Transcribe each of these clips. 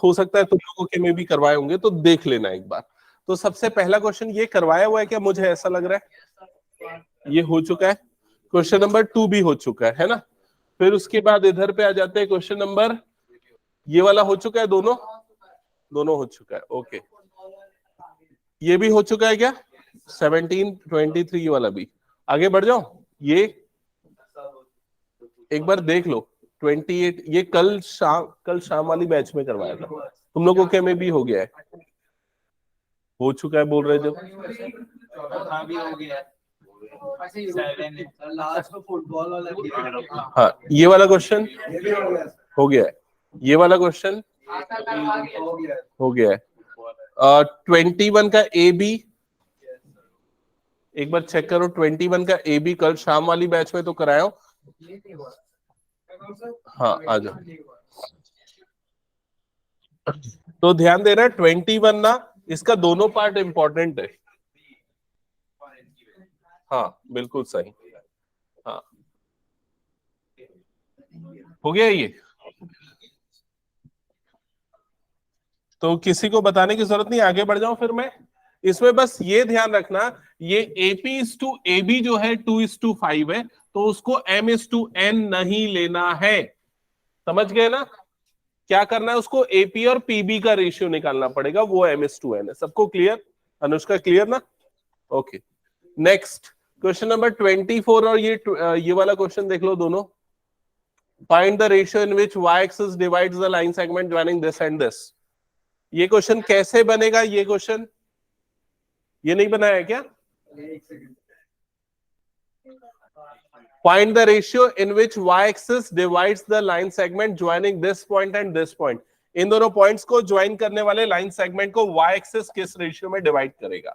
हो सकता है तुम लोगों के में भी करवाए होंगे, तो देख लेना एक बार। तो सबसे पहला क्वेश्चन ये करवाया हुआ है क्या, मुझे ऐसा लग रहा है ये हो चुका है। क्वेश्चन नंबर 2 भी हो चुका है ना। फिर उसके बाद इधर पे आ जाते हैं, क्वेश्चन नंबर ये वाला हो चुका है, दोनों दोनों हो चुका है। ओके, ये भी हो चुका है क्या, 17 23 वाला भी। आगे बढ़ जाओ, ये एक बार देख लो। 28 ये कल शाम वाली बैच में करवाया था, तुम लोगों के में भी हो गया है, हो चुका है बोल रहे जो। हाँ, ये वाला क्वेश्चन हो गया है, ये वाला क्वेश्चन हो गया है। 21 का ए बी एक बार चेक करो। 21 का ए बी कल शाम वाली बैच में तो कराया हो। हाँ, आ जाओ। तो ध्यान देना, 21 ना, इसका दोनों पार्ट इंपॉर्टेंट है। हाँ बिल्कुल सही। हाँ, हो गया ये। तो किसी को बताने की जरूरत नहीं, आगे बढ़ जाऊं फिर मैं। इसमें बस ये ध्यान रखना, ये AP is to A B जो है 2:5 है, तो उसको m:n नहीं लेना है। समझ गए ना, क्या करना है, उसको एपी और पीबी का रेशियो निकालना पड़ेगा, वो m:n है। सबको क्लियर, अनुष्का क्लियर ना। ओके, नेक्स्ट क्वेश्चन नंबर 24 और ये वाला क्वेश्चन देख लो दोनों। Find the ratio in which y axis divides the line segment joining this and this। ये क्वेश्चन कैसे बनेगा, ये क्वेश्चन ये नहीं बनाया है क्या। Find the ratio in which y-axis divides the line segment joining this point and this point। इन दोनों पॉइंट्स को ज्वाइन करने वाले लाइन सेगमेंट को y एक्सेस किस रेशियो में डिवाइड करेगा।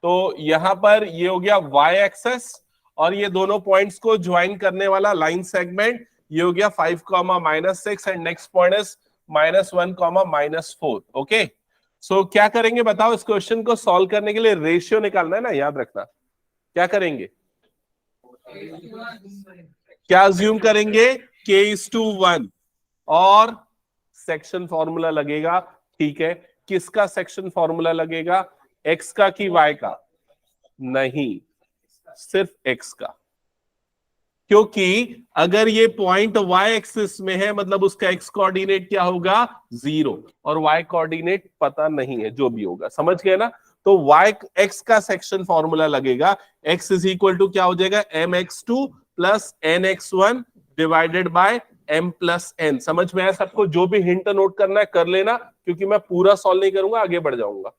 तो यहां पर ये हो गया y एक्सेस, और ये दोनों पॉइंट्स को ज्वाइन करने वाला लाइन सेगमेंट ये हो गया 5,-6 and next point is -1,-4। Okay, so क्या करेंगे बताओ, इस क्वेश्चन को सॉल्व करने के लिए रेशियो निकालना है ना, याद रखना। क्या करेंगे, क्या अज्यूम करेंगे, k:1 और सेक्शन फॉर्मूला लगेगा। ठीक है, किसका सेक्शन फॉर्मूला लगेगा, x का कि y का। नहीं, सिर्फ x का, क्योंकि अगर ये पॉइंट y एक्सिस में है मतलब उसका x कोऑर्डिनेट क्या होगा, 0, और y कोऑर्डिनेट पता नहीं है, जो भी होगा। समझ गए ना। तो y x का सेक्शन फॉर्मूला लगेगा, x इज इक्वल टू क्या हो जाएगा, mx2 plus nx1 divided by m plus n। समझ में आया सबको, जो भी हिंट नोट करना है कर लेना, क्योंकि मैं पूरा सॉल्व नहीं करूंगा, आगे बढ़ जाऊंगा।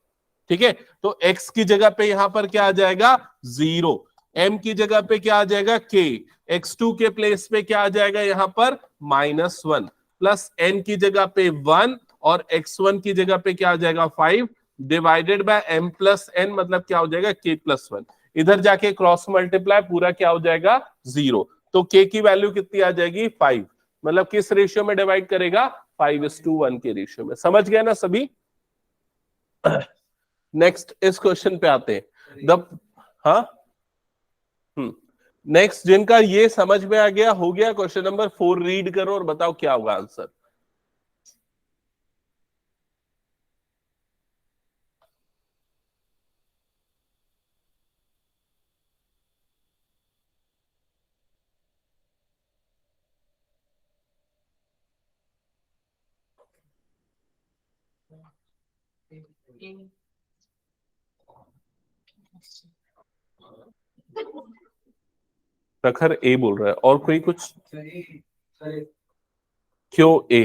ठीक है, तो x की जगह पे यहां पर क्या आ जाएगा, 0, m की जगह पे क्या आ जाएगा, k, x2 के प्लेस पे क्या आ जाएगा यहां पर -1, प्लस n की जगह पे 1 और x1 की जगह पे क्या आ जाएगा 5 divided by m plus n, मतलब क्या हो जाएगा k प्लस 1। इधर जाके क्रॉस मल्टीप्लाई, पूरा क्या हो जाएगा 0। तो k की वैल्यू कितनी आ जाएगी 5, मतलब किस रेशियो में डिवाइड करेगा, 5:1 के रेशियो में। समझ गए ना सभी। नेक्स्ट इस क्वेश्चन पे आते हैं। हाँ, नेक्स्ट जिनका ये समझ में आ गया, हो गया, क्वेश्चन नंबर 4 रीड करो और बताओ क्या होगा आंसर। प्रखर ए बोल रहा है, और कोई कुछ, क्यों ए,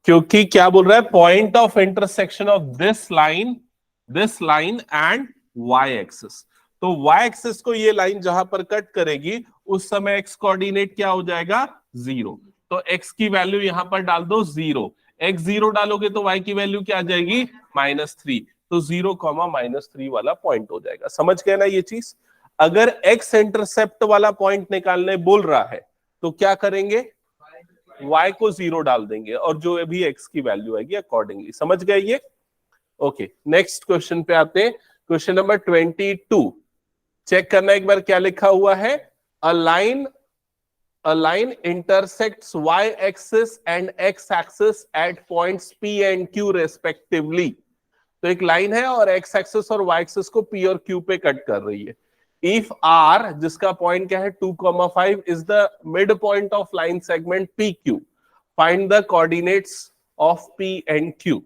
क्योंकि क्या बोल रहा है, point of intersection of this line and y axis. तो वाई एक्सिस को ये लाइन जहां पर कट करेगी उस समय एक्स कोऑर्डिनेट क्या हो जाएगा, 0। तो एक्स की वैल्यू यहां पर डाल दो 0, एक्स 0 डालोगे तो वाई की वैल्यू क्या आ जाएगी, -3। तो 0,-3 वाला पॉइंट हो जाएगा। समझ गए ना ये चीज। अगर एक्स इंटरसेप्ट वाला पॉइंट निकालने बोल रहा है तो क्या करेंगे, y को 0 डाल देंगे और जो अभी x की वैल्यू आएगी अकॉर्डिंगली। समझ गए ये। ओके, नेक्स्ट क्वेश्चन पे आते हैं। क्वेश्चन नंबर 22 चेक करना एक बार क्या लिखा हुआ है। A line A line intersects y-axis and x-axis at points P and Q respectively. तो एक लाइन है और x एक्सिस और y एक्सिस को P और Q पे कट कर रही है. If R, जिसका पॉइंट क्या है 2,5, is the midpoint of line segment PQ, find the coordinates of P and Q.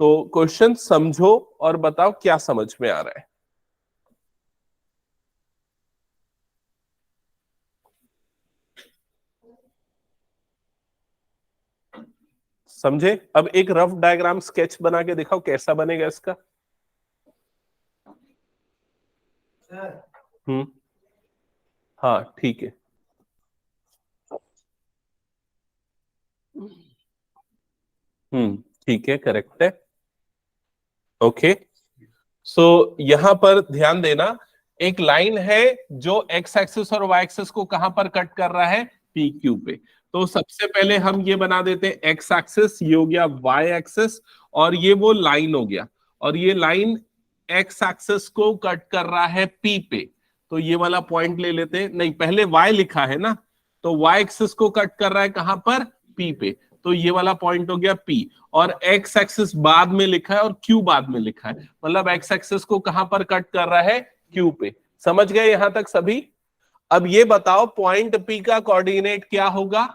तो क्वेश्चन समझो और बताओ क्या समझ में आ रहा है. समझे? अब एक रफ डायग्राम स्केच बना के दिखाओ कैसा बनेगा इसका. हाँ ठीक है. ठीक है, करेक्ट है. ओके, सो यहां पर ध्यान देना, एक लाइन है जो एक्स एक्सिस और वाई एक्सिस को कहां पर कट कर रहा है, पी क्यू पे. तो सबसे पहले हम ये बना देते हैं एक्स एक्सिस, ये हो गया वाई एक्सिस, और ये वो लाइन हो गया, और ये लाइन एक्स एक्सिस को कट कर रहा है पी पे. तो ये वाला पॉइंट ले लेते हैं. नहीं, पहले वाई लिखा है ना, तो वाई एक्सिस को कट कर रहा है कहां पर, पी पे. तो ये वाला पॉइंट हो गया P, और एक्स एक्सिस बाद में लिखा है और Q बाद में लिखा है, मतलब एक्स एक्सिस को कहां पर कट कर रहा है, Q पे. समझ गए यहां तक सभी? अब ये बताओ पॉइंट P का कोऑर्डिनेट क्या होगा,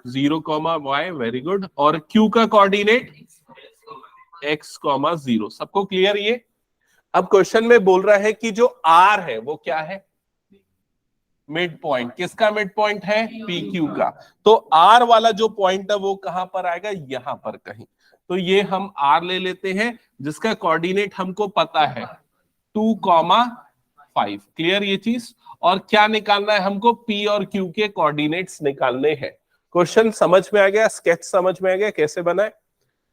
0,y. Very good. और Q का कोऑर्डिनेट x,0. सबको क्लियर ये? अब क्वेश्चन में बोल रहा है कि जो R है वो क्या है, मिड पॉइंट. किसका मिड पॉइंट है, पी क्यू का. तो आर वाला जो पॉइंट है वो कहां पर आएगा, यहां पर कहीं. तो ये हम आर ले लेते हैं जिसका कोऑर्डिनेट हमको पता है 2,5. क्लियर ये चीज? और क्या निकालना है हमको, पी और क्यू के कोऑर्डिनेट्स निकालने हैं. क्वेश्चन समझ में आ गया, स्केच समझ में आ गया कैसे बनाए.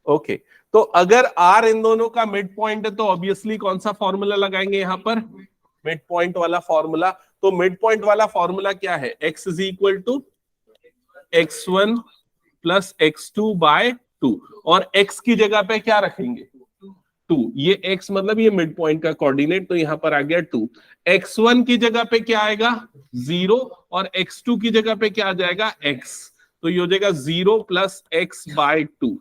ओके, तो अगर आर इन दोनों का मिड पॉइंट है तो ऑब्वियसली कौन सा फॉर्मूला लगाएंगे यहां पर, मिड पॉइंट वाला फॉर्मूला. तो मिड पॉइंट वाला फॉर्मूला क्या है, x is equal to x1 plus x2 by 2, और x की जगह पे क्या रखेंगे, 2. ये x मतलब ये मिड पॉइंट का कोऑर्डिनेट, तो यहां पर आ गया 2. x1 की जगह पे क्या आएगा, 0, और x2 की जगह पे क्या आ जाएगा, x. तो ये हो जाएगा 0 प्लस x बाय 2,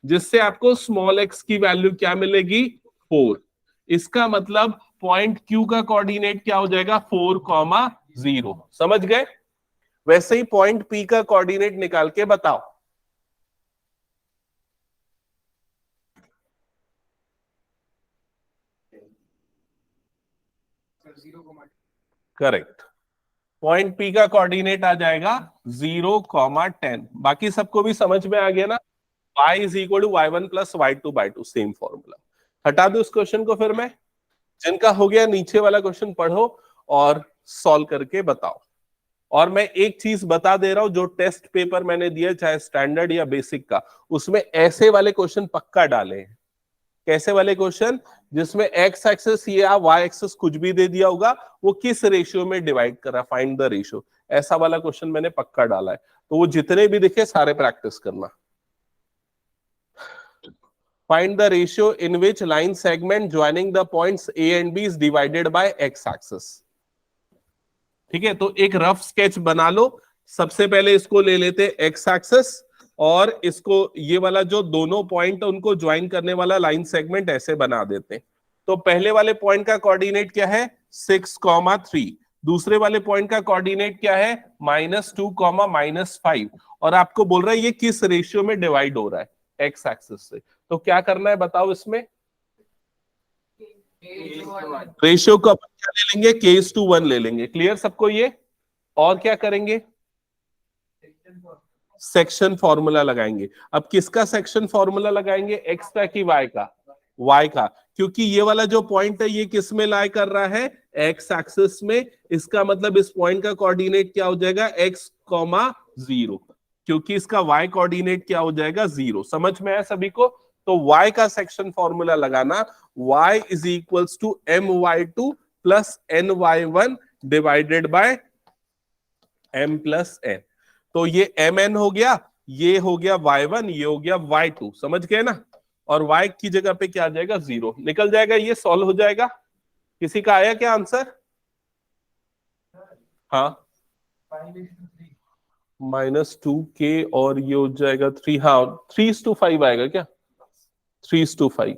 जिससे आपको स्मॉल x की वैल्यू क्या मिलेगी, 4. इसका मतलब पॉइंट Q का कोऑर्डिनेट क्या हो जाएगा, 4,0. समझ गए? वैसे ही पॉइंट P का कोऑर्डिनेट निकाल के बताओ. करेक्ट. पॉइंट P का कोऑर्डिनेट आ जाएगा 0,10. बाकी सबको भी समझ में आ गया ना. y is equal to y1 plus y2 by 2, same formula. हटा दो इस क्वेश्चन को फिर मैं. जिनका हो गया नीचे वाला क्वेश्चन पढ़ो और सॉल्व करके बताओ. और मैं एक चीज बता दे रहा हूं, जो टेस्ट पेपर मैंने दिया चाहे स्टैंडर्ड या बेसिक का, उसमें ऐसे वाले क्वेश्चन पक्का डाले हैं. कैसे वाले क्वेश्चन, जिसमें एक्स एक्सिस या वाई एक्सिस कुछ भी दे दिया होगा, वो किस रेशियो में डिवाइड कर रहा है, फाइंड द रेशियो. ऐसा वाला क्वेश्चन मैंने पक्का डाला है. तो वो जितने भी दिखे सारे प्रैक्टिस करना. Find the ratio in which line segment joining the points A and B is divided by x axis. ठीक है, तो एक रफ स्केच बना लो. सबसे पहले इसको ले लेते x एक्सिस, और इसको ये वाला जो दोनों पॉइंट उनको ज्वाइन करने वाला लाइन सेगमेंट ऐसे बना देते हैं. तो पहले वाले पॉइंट का कोऑर्डिनेट क्या है, 6,3. दूसरे वाले पॉइंट का कोऑर्डिनेट क्या है, -2, -5. और आपको बोल रहा है ये किस रेशियो में डिवाइड हो रहा है, एक्स एक्सिस से. तो क्या करना है बताओ इसमें, रेशियो को अपन क्या ले लेंगे, k:1 ले लेंगे. क्लियर सबको ये? और क्या करेंगे, सेक्शन फॉर्मूला लगाएंगे. अब किसका सेक्शन फॉर्मूला लगाएंगे, एक्स का कि वाई का, वाई का. क्योंकि ये वाला जो पॉइंट है ये किस में लाई कर रहा है, एक्स एक्सिस में. इसका मतलब इस पॉइंट का कोऑर्डिनेट क्या हो जाएगा, x,0, क्योंकि इसका y कोऑर्डिनेट क्या हो जाएगा, 0. समझ में आया सभी को? तो y का सेक्शन फॉर्मूला लगाना, y is equals to my2 plus ny1 divided by m plus n. तो ये mn हो गया, ये हो गया y1, ये हो गया y2. समझ गए ना? और y की जगह पे क्या आ जाएगा, 0 निकल जाएगा. ये सॉल्व हो जाएगा. किसी का आया क्या आंसर? हाँ -2k और ये हो जाएगा 3, हाँ 3:5 आएगा क्या? 3:5।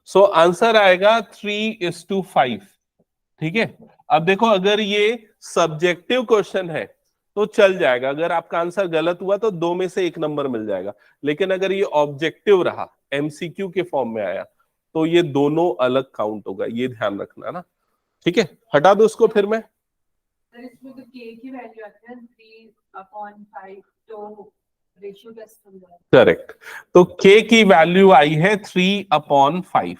सो आंसर आएगा 3:5। ठीक है। अब देखो अगर ये सब्जेक्टिव क्वेश्चन है तो चल जाएगा, अगर आपका आंसर गलत हुआ तो 2 में से 1 नंबर मिल जाएगा। लेकिन अगर ये ऑब्जेक्टिव रहा, एमसीक्यू के फॉर्म में आया, तो ये दोनों अलग काउंट होगा, ये ध्यान रखना ना। ठीक है, हटा दो उसको फिर मैं। इसमें तो k की वैल्यू आती है 3/5, तो रेशियो कैसे होगा? करेक्ट। तो k की वैल्यू आई है 3/5।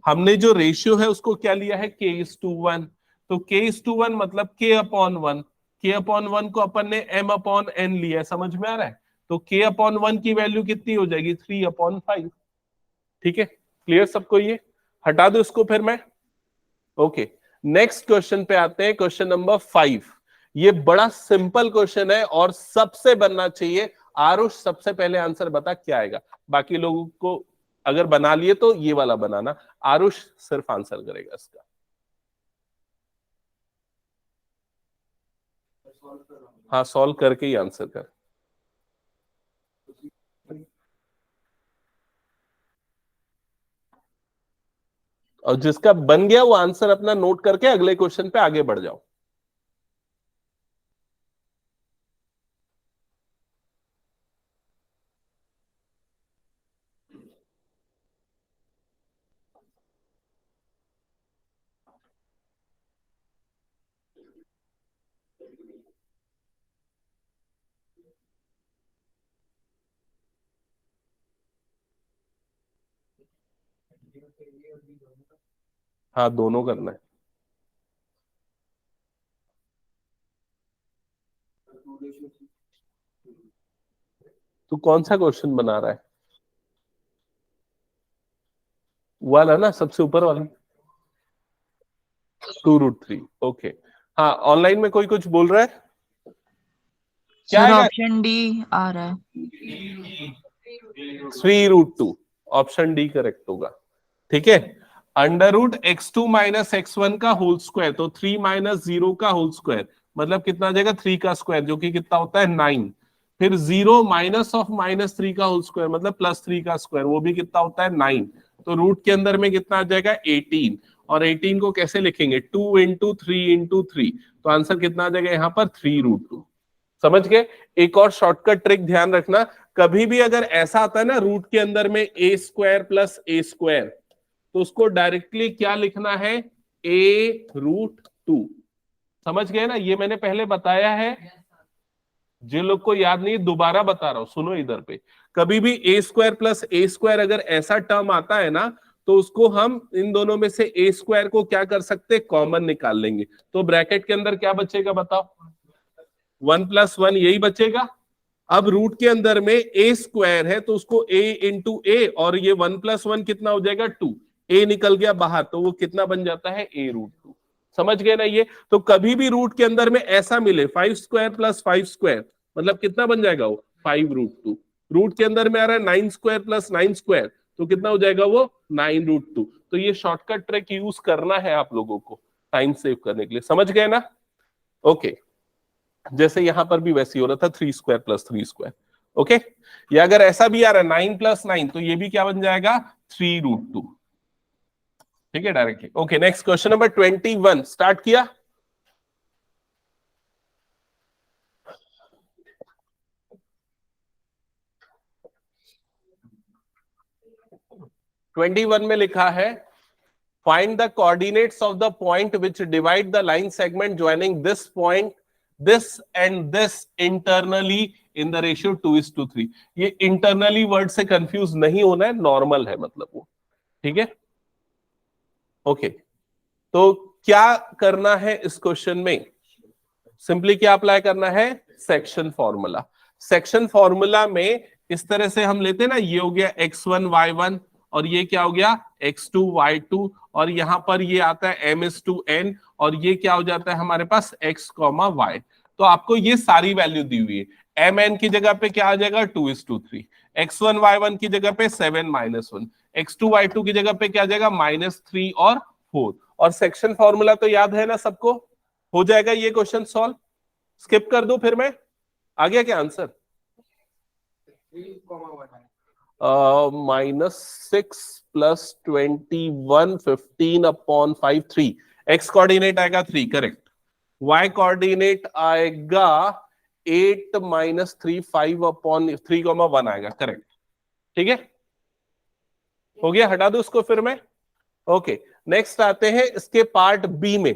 हमने जो रेशियो है उसको क्या लिया है? k:1। तो k:1 मतलब k/1। k/1 को अपन ने m/n लिया है, समझ में आ रहा है? तो k/1 की वैल्यू कितनी हो जाएगी? 3/5। ठीक है, क्लियर सबको? ये हटा दो इसको फिर मैं। ओके, नेक्स्ट क्वेश्चन पे आते हैं, क्वेश्चन नंबर 5। ये बड़ा सिंपल क्वेश्चन है और सबसे बनना चाहिए। आरुष सबसे पहले आंसर बता क्या आएगा, बाकी लोगों को अगर बना लिए तो ये वाला बनाना। आरुष सिर्फ आंसर करेगा इसका। हाँ, सॉल्व करके ही आंसर कर। और जिसका बन गया वो आंसर अपना नोट करके अगले क्वेश्चन पे आगे बढ़ जाओ। हाँ, दोनों करना है। तू कौन सा क्वेश्चन बना रहा है? वाला ना, सबसे ऊपर वाला। 2√3। ओके। हाँ, ऑनलाइन में कोई कुछ बोल रहा है? क्या सर आएगा? ऑप्शन डी आ रहा है। 3√2। ऑप्शन डी करेक्ट होगा। ठीक है। √x2 - x1 का होल स्क्वायर, तो 3 - 0 का होल स्क्वायर मतलब कितना आ जाएगा? 3 का स्क्वायर, जो कि कितना होता है? 9। फिर 0 -3 का होल स्क्वायर मतलब +3 का स्क्वायर, वो भी कितना होता है? 9। तो रूट के अंदर में कितना आ जाएगा? 18। और 18 को कैसे लिखेंगे? 2 × 3 × 3। तो आंसर कितना आ जाएगा यहाँ पर? 3√2। समझ गए? एक और शॉर्टकट ट्रिक ध्यान रखना, कभी भी अगर ऐसा आता है ना रूट के अंदर में a² + a², तो उसको डायरेक्टली क्या लिखना है? a√2। समझ गए ना? ये मैंने पहले बताया है, जिन लोग को याद नहीं दोबारा बता रहा हूं, सुनो इधर पे। कभी भी a² + a² अगर ऐसा टर्म आता है ना, तो उसको हम इन दोनों में से a² को क्या कर सकते? कॉमन निकाल लेंगे। तो ब्रैकेट के अंदर क्या बचेगा बताओ? 1 + 1 यही बचेगा। अब रूट के अंदर में a² है तो उसको a × a, और ये 1 + 1 कितना हो जाएगा? 2। a निकल गया बाहर, तो वो कितना बन जाता है? a√2। समझ गए ना? ये तो कभी भी रूट के अंदर में ऐसा मिले 5² + 5² मतलब कितना बन जाएगा? वो 5√2। रूट के अंदर में आ रहा है 9² + 9², तो कितना हो जाएगा? वो 9√2। तो ये शॉर्टकट ट्रिक यूज करना है आप लोगों को टाइम सेव करने के लिए। समझ गए ना? ओके। जैसे यहां पर भी वैसे ही हो रहा था, 3² + 3²। ओके। या अगर ऐसा भी आ रहा है 9 + 9, तो ये भी क्या बन जाएगा? 3√2। ठीक है, directly. Okay, next question number 21 start किया। ट्वेंटी वन में लिखा है, find the coordinates of the point which divide the line segment joining this point, this and this internally in the ratio 2:3। ये इंटरनली वर्ड से confuse नहीं होना है, normal है मतलब वो। ठीक है। ओके। तो क्या करना है इस क्वेश्चन में? सिंपली क्या अप्लाई करना है? Section formula. सेक्शन फॉर्मूला में इस तरह से हम लेते हैं ना, ये हो गया x1 y1, और ये क्या हो गया? x2 y2, और यहां पर ये आता है m⁻n, और ये क्या हो जाता है हमारे पास? x, y। तो आपको ये सारी वैल्यू दी हुई है। mn की जगह पे क्या आ जाएगा? 2:3। x1 y1 की जगह पे 7 - 1। x2 y2 की जगह पे क्या आ जाएगा? -3 और 4। और सेक्शन फॉर्मूला तो याद है ना सबको? हो जाएगा ये क्वेश्चन सॉल्व? स्किप कर दूं फिर मैं? आ गया क्या आंसर? -6 + 21 15/5 3। एक्स कोऑर्डिनेट आएगा 3, करेक्ट। वाई कोऑर्डिनेट आएगा 8 - 3 5/3,1 आएगा, करेक्ट। ठीक है, हो गया, हटा दो उसको फिर मैं। ओके, नेक्स्ट आते हैं इसके पार्ट बी में।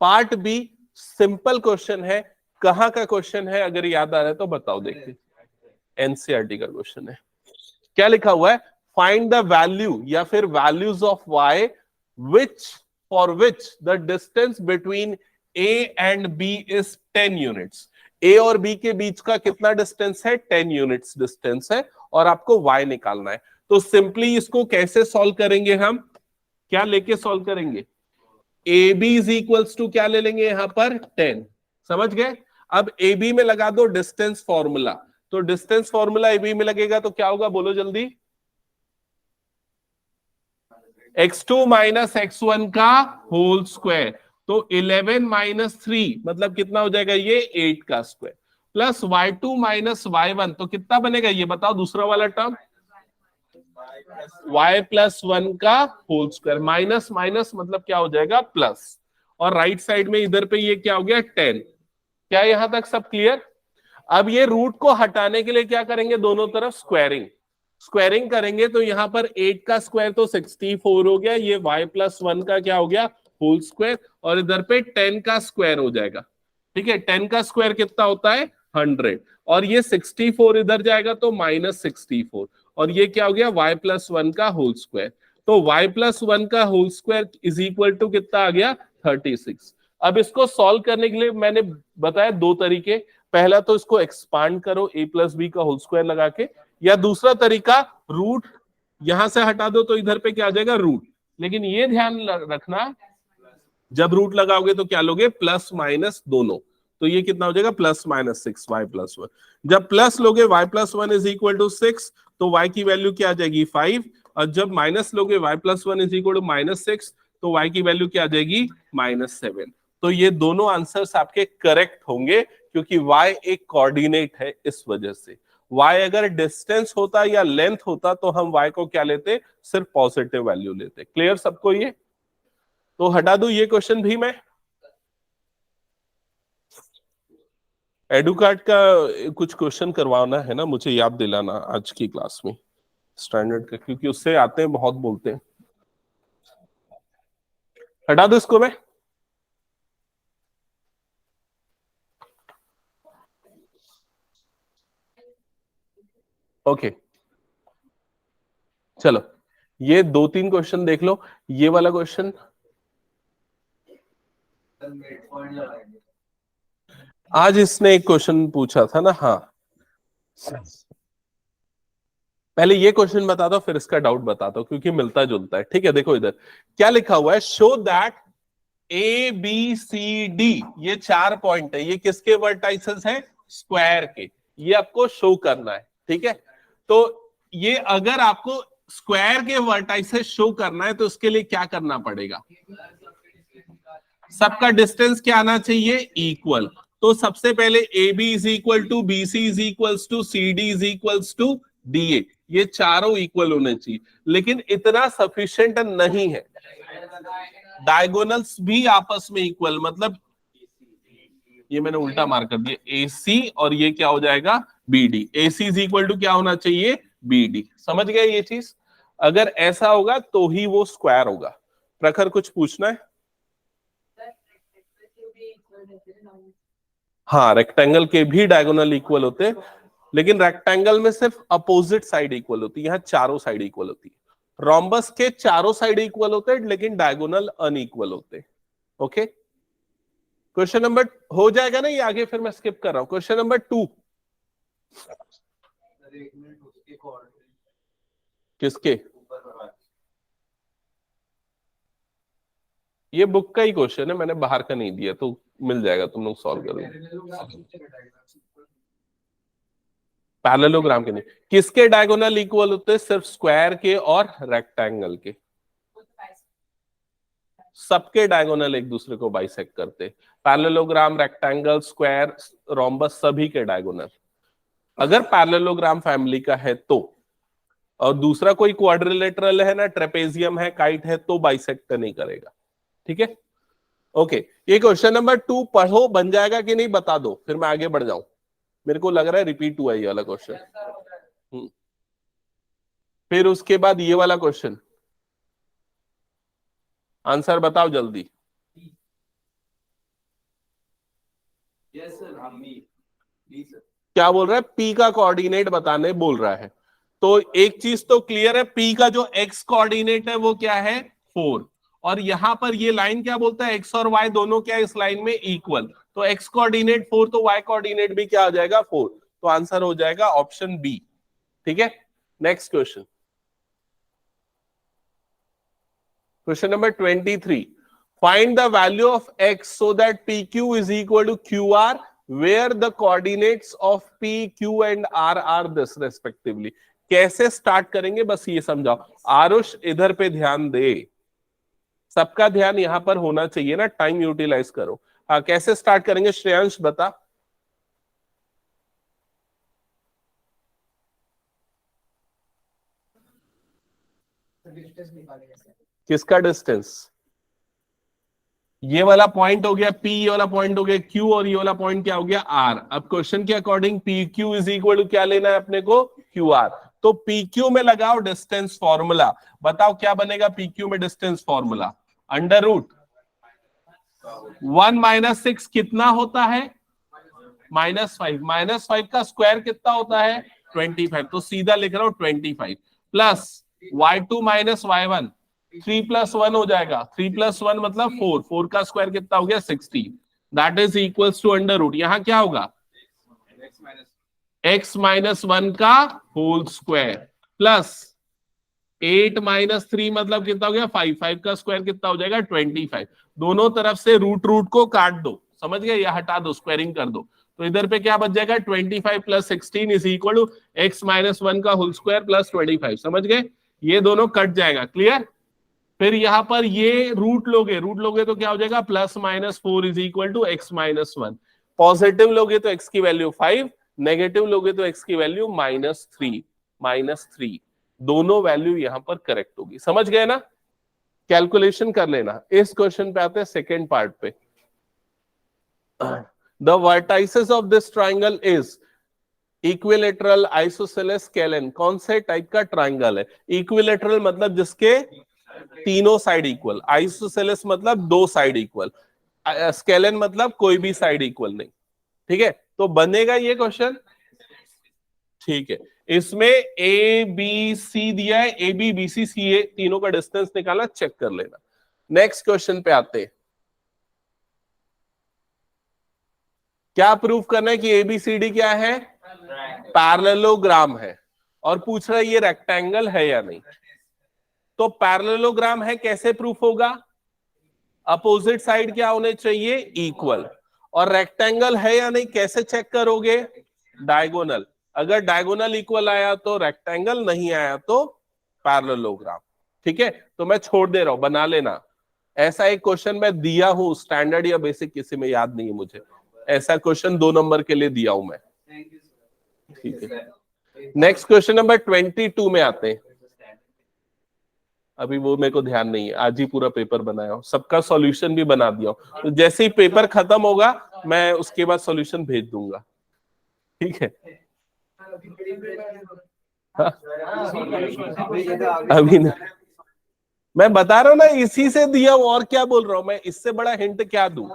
पार्ट बी सिंपल क्वेश्चन है। कहां का क्वेश्चन है, अगर याद आ रहा है तो बताओ, देखते। एनसीईआरटी का क्वेश्चन है। क्या लिखा हुआ है? फाइंड द वैल्यू या फिर values of y which for which the distance between A and B is 10 units. A और बी के बीच का कितना डिस्टेंस है? 10 यूनिट्स डिस्टेंस है, और आपको वाई निकालना है। तो सिंपली इसको कैसे सॉल्व करेंगे हम? क्या लेके सॉल्व करेंगे? A B is equals to क्या ले लेंगे यहां पर? 10। समझ गए? अब ए बी में लगा दो डिस्टेंस फॉर्मूला। तो डिस्टेंस फॉर्मूला ए बी में लगेगा तो क्या होगा, बोलो जल्दी? x2 - x1 का होल स्क्वायर। तो 11 - 3 मतलब कितना हो जाएगा ये? 8 का स्क्वायर, प्लस y2 - y1 तो कितना बनेगा ये बताओ, दूसरा वाला टर्म? y + 1 का होल स्क्वायर। माइनस माइनस मतलब क्या हो जाएगा? प्लस। और राइट साइड में इधर पे ये क्या हो गया? 10। क्या यहां तक सब क्लियर? अब ये रूट को हटाने के लिए क्या करेंगे? दोनों तरफ स्क्वायरिंग। स्क्वायरिंग करेंगे तो यहां पर 8 का स्क्वायर तो 64 हो गया, ये y + 1 का क्या हो गया? Whole square. और इधर पे 10 का स्क्वायर हो जाएगा। ठीक है, 10 का स्क्वायर कितना होता है? 100। और ये 64 इधर जाएगा तो -64। और ये क्या हो गया? y + 1 का होल स्क्वायर। तो y + 1 का whole square is equal to कितना आ गया? 36। अब इसको सॉल्व करने के लिए मैंने बताया दो तरीके। पहला तो इसको एक्सपांड करो a + b का होल स्क्वायर लगा के, या दूसरा तरीका रूट यहां से हटा दो तो इधर पे क्या आ जाएगा? रूट। लेकिन ये ध्यान रखना, जब रूट लगाओगे तो क्या लोगे? प्लस माइनस दोनों। तो ये कितना हो जाएगा? +-6 y + 1। जब प्लस लोगे y + 1 इज इक्वल टू 6, तो y की वैल्यू क्या आ जाएगी? 5। और जब माइनस लोगे y + 1 इज इक्वल टू -6, तो y की वैल्यू क्या आ जाएगी? -7। तो ये दोनों आंसर्स आपके करेक्ट होंगे, क्योंकि y एक कोऑर्डिनेट है, इस वजह से। y अगर डिस्टेंस होता या लेंथ होता तो हम y को क्या लेते? सिर्फ पॉजिटिव वैल्यू लेते। क्लियर सबको ये? तो हटा दूं ये क्वेश्चन भी मैं। एडुकार्ड का कुछ क्वेश्चन करवाना है ना, मुझे याद दिलाना आज की क्लास में, स्टैंडर्ड का, क्योंकि उससे आते हैं, बहुत बोलते हैं। हटा दो इसको मैं। ओके, चलो ये 2-3 क्वेश्चन देख लो। ये वाला क्वेश्चन आज इसने एक क्वेश्चन पूछा था ना, हाँ। पहले ये क्वेश्चन बता दो, फिर इसका डाउट बताता हूं, क्योंकि मिलता जुलता है। ठीक है, देखो इधर क्या लिखा हुआ है? शो दैट ABCD, ये 4 पॉइंट है, ये किसके वर्टाइसेस हैं? स्क्वायर के। ये आपको शो करना है। ठीक है, तो ये अगर आपको स्क्वायर के वर्टाइसेस शो करना है तो उसके लिए क्या करना पड़ेगा? सबका डिस्टेंस क्या आना चाहिए? इक्वल। तो सबसे पहले AB is equal to BC is equal to CD is equal to DA, ये चारों इक्वल होने चाहिए। लेकिन इतना सफिशिएंट नहीं है। डायगोनल्स भी आपस में इक्वल, मतलब ये मैंने उल्टा मार्क कर दिया, AC और ये क्या हो जाएगा? BD। AC is equal to क्या होना चाहिए? BD। समझ गए ये चीज? अगर ऐसा होगा तो ही वो स्क्वायर होगा। प्रखर कुछ पूछना है? हाँ, रेक्टेंगल के भी डायगोनल इक्वल होते हैं, लेकिन रेक्टेंगल में सिर्फ अपोजिट साइड इक्वल होती है, यहाँ चारों साइड इक्वल होती है। रोम्बस के चारों साइड इक्वल होते हैं, लेकिन डायगोनल अनइक्वल होते हैं। ओके, क्वेश्चन नंबर हो जाएगा ना ये आगे, फिर मैं स्किप कर रहा हूं। क्वेश्चन नंबर 2 किसके? ये बुक का ही क्वेश्चन है, मैंने बाहर का नहीं दिया, तो मिल जाएगा, तुम लोग सॉल्व करोगे। पैरेललोग्राम के नहीं, किसके डायगोनल इक्वल होते हैं? सिर्फ स्क्वायर के और रेक्टेंगल के। सबके डायगोनल एक दूसरे को बाइसेक्ट करते। पैरेललोग्राम, रेक्टेंगल, स्क्वायर, रोम्बस सभी के डायगोनल, अगर पैरेललोग्राम फैमिली का है तो। और दूसरा कोई क्वाड्रिलेटरल है ना, ट्रेपेजियम है, काइट है, तो बाइसेक्ट नहीं करेगा। ठीक है, ओके। ये क्वेश्चन नंबर 2 पढ़ो, बन जाएगा कि नहीं बता दो, फिर मैं आगे बढ़ जाऊं। मेरे को लग रहा है रिपीट हुआ ये वाला क्वेश्चन। फिर उसके बाद ये वाला क्वेश्चन, आंसर बताओ जल्दी। क्या बोल रहा है? पी का कोऑर्डिनेट बताने बोल रहा है। तो एक चीज तो क्लियर है, पी का जो एक्स कोऑर्डिनेट है वो क्या है? 4। और यहां पर ये लाइन क्या बोलता है? एक्स और वाई दोनों क्या इस लाइन में इक्वल, तो एक्स कोऑर्डिनेट 4 तो वाई कोऑर्डिनेट भी क्या हो जाएगा? 4। तो आंसर हो जाएगा ऑप्शन बी। ठीक है, next question, question number 23। Find the value of x so that pq is equal to qr where the coordinates of p, q and r are this respectively। कैसे स्टार्ट करेंगे बस ये समझाओ। आरुष इधर पे ध्यान दे, सबका ध्यान यहां पर होना चाहिए ना, टाइम यूटिलाइज करो। हाँ, कैसे स्टार्ट करेंगे श्रेयांश बता। किसका डिस्टेंस? ये वाला पॉइंट हो गया P, ये वाला पॉइंट हो गया Q, और ये वाला पॉइंट क्या हो गया R। अब क्वेश्चन के according PQ is equal to क्या लेना है अपने को? QR। तो PQ में लगाओ डिस्टेंस फॉर्मूला, बताओ क्या बनेगा PQ में distance formula? Under root 1 minus 6 कितना होता है? -5। -5 का स्क्वायर कितना होता है? 25। तो सीधा लिख रहा हूं 25 प्लस y2 माइनस y1, 3 + 1 हो जाएगा। 3 + 1 मतलब 4। 4 का स्क्वायर कितना हो गया? 16। That is equals to under root, यहां क्या होगा? x माइनस 1 का होल स्क्वायर प्लस 8 माइनस 3 मतलब कितना हो गया? 5। 5 का स्क्वायर कितना हो जाएगा? 25। दोनों तरफ से रूट रूट को काट दो, समझ गए, या हटा दो, स्क्वायरिंग कर दो। तो इधर पे क्या बच जाएगा? 25 + 16 is equal to x minus 1 का होल स्क्वायर प्लस 25। समझ गए, ये दोनों कट जाएगा। क्लियर? फिर यहां पर ये रूट लोगे तो क्या हो जाएगा? +-4 is equal to x minus 1। Positive लोगे तो x की वैल्यू 5, नेगेटिव लोगे तो x की वैल्यू -3। दोनों वैल्यू यहां पर करेक्ट होगी। समझ गए ना? कैलकुलेशन कर लेना। इस क्वेश्चन पे आते हैं सेकेंड पार्ट पे। The vertices of this triangle is equilateral, isosceles, scalene. कौन से टाइप का ट्राइंगल है? इक्विलेटरल मतलब जिसके तीनों साइड इक्वल, आइसोसेलेस मतलब 2 साइड इक्वल, स्केलन मतलब कोई भी साइड इक्वल नहीं। ठीक है, तो बनेगा ये क्वेश्चन। ठीक है, इसमें ए बी सी दिया है, ए बी बी सी सी ए, तीनों का डिस्टेंस निकालना, चेक कर लेना। नेक्स्ट क्वेश्चन पे आते हैं। क्या प्रूफ करना है कि एबीसीडी क्या है? पैरेललोग्राम है, और पूछ रहा है ये रेक्टेंगल है या नहीं। तो पैरेललोग्राम है, कैसे प्रूफ होगा? अपोजिट साइड क्या होने चाहिए? इक्वल। और रेक्टेंगल है या नहीं कैसे चेक करोगे? डायगोनल। अगर डायगोनल इक्वल आया तो रेक्टेंगल, नहीं आया तो पैरेललोग्राम। ठीक है, तो मैं छोड़ दे रहा हूं, बना लेना। ऐसा एक क्वेश्चन मैं दिया हूं, स्टैंडर्ड या बेसिक किसी में याद नहीं है मुझे, ऐसा क्वेश्चन 2 नंबर के लिए दिया हूं मैं। ठीक है, नेक्स्ट क्वेश्चन नंबर 22 में आते हैं। अभी वो मेरे को ध्यान नहीं है, आज ही पूरा पेपर बनाया हूं, सबका सॉल्यूशन भी बना दिया हूं। तो जैसे ही पेपर खत्म होगा मैं उसके बाद सॉल्यूशन भेज दूंगा। ठीक है, अभी मैं बता रहा हूं ना, इसी से दिया हूं, और क्या बोल रहा हूं मैं, इससे बड़ा हिंट क्या दूं?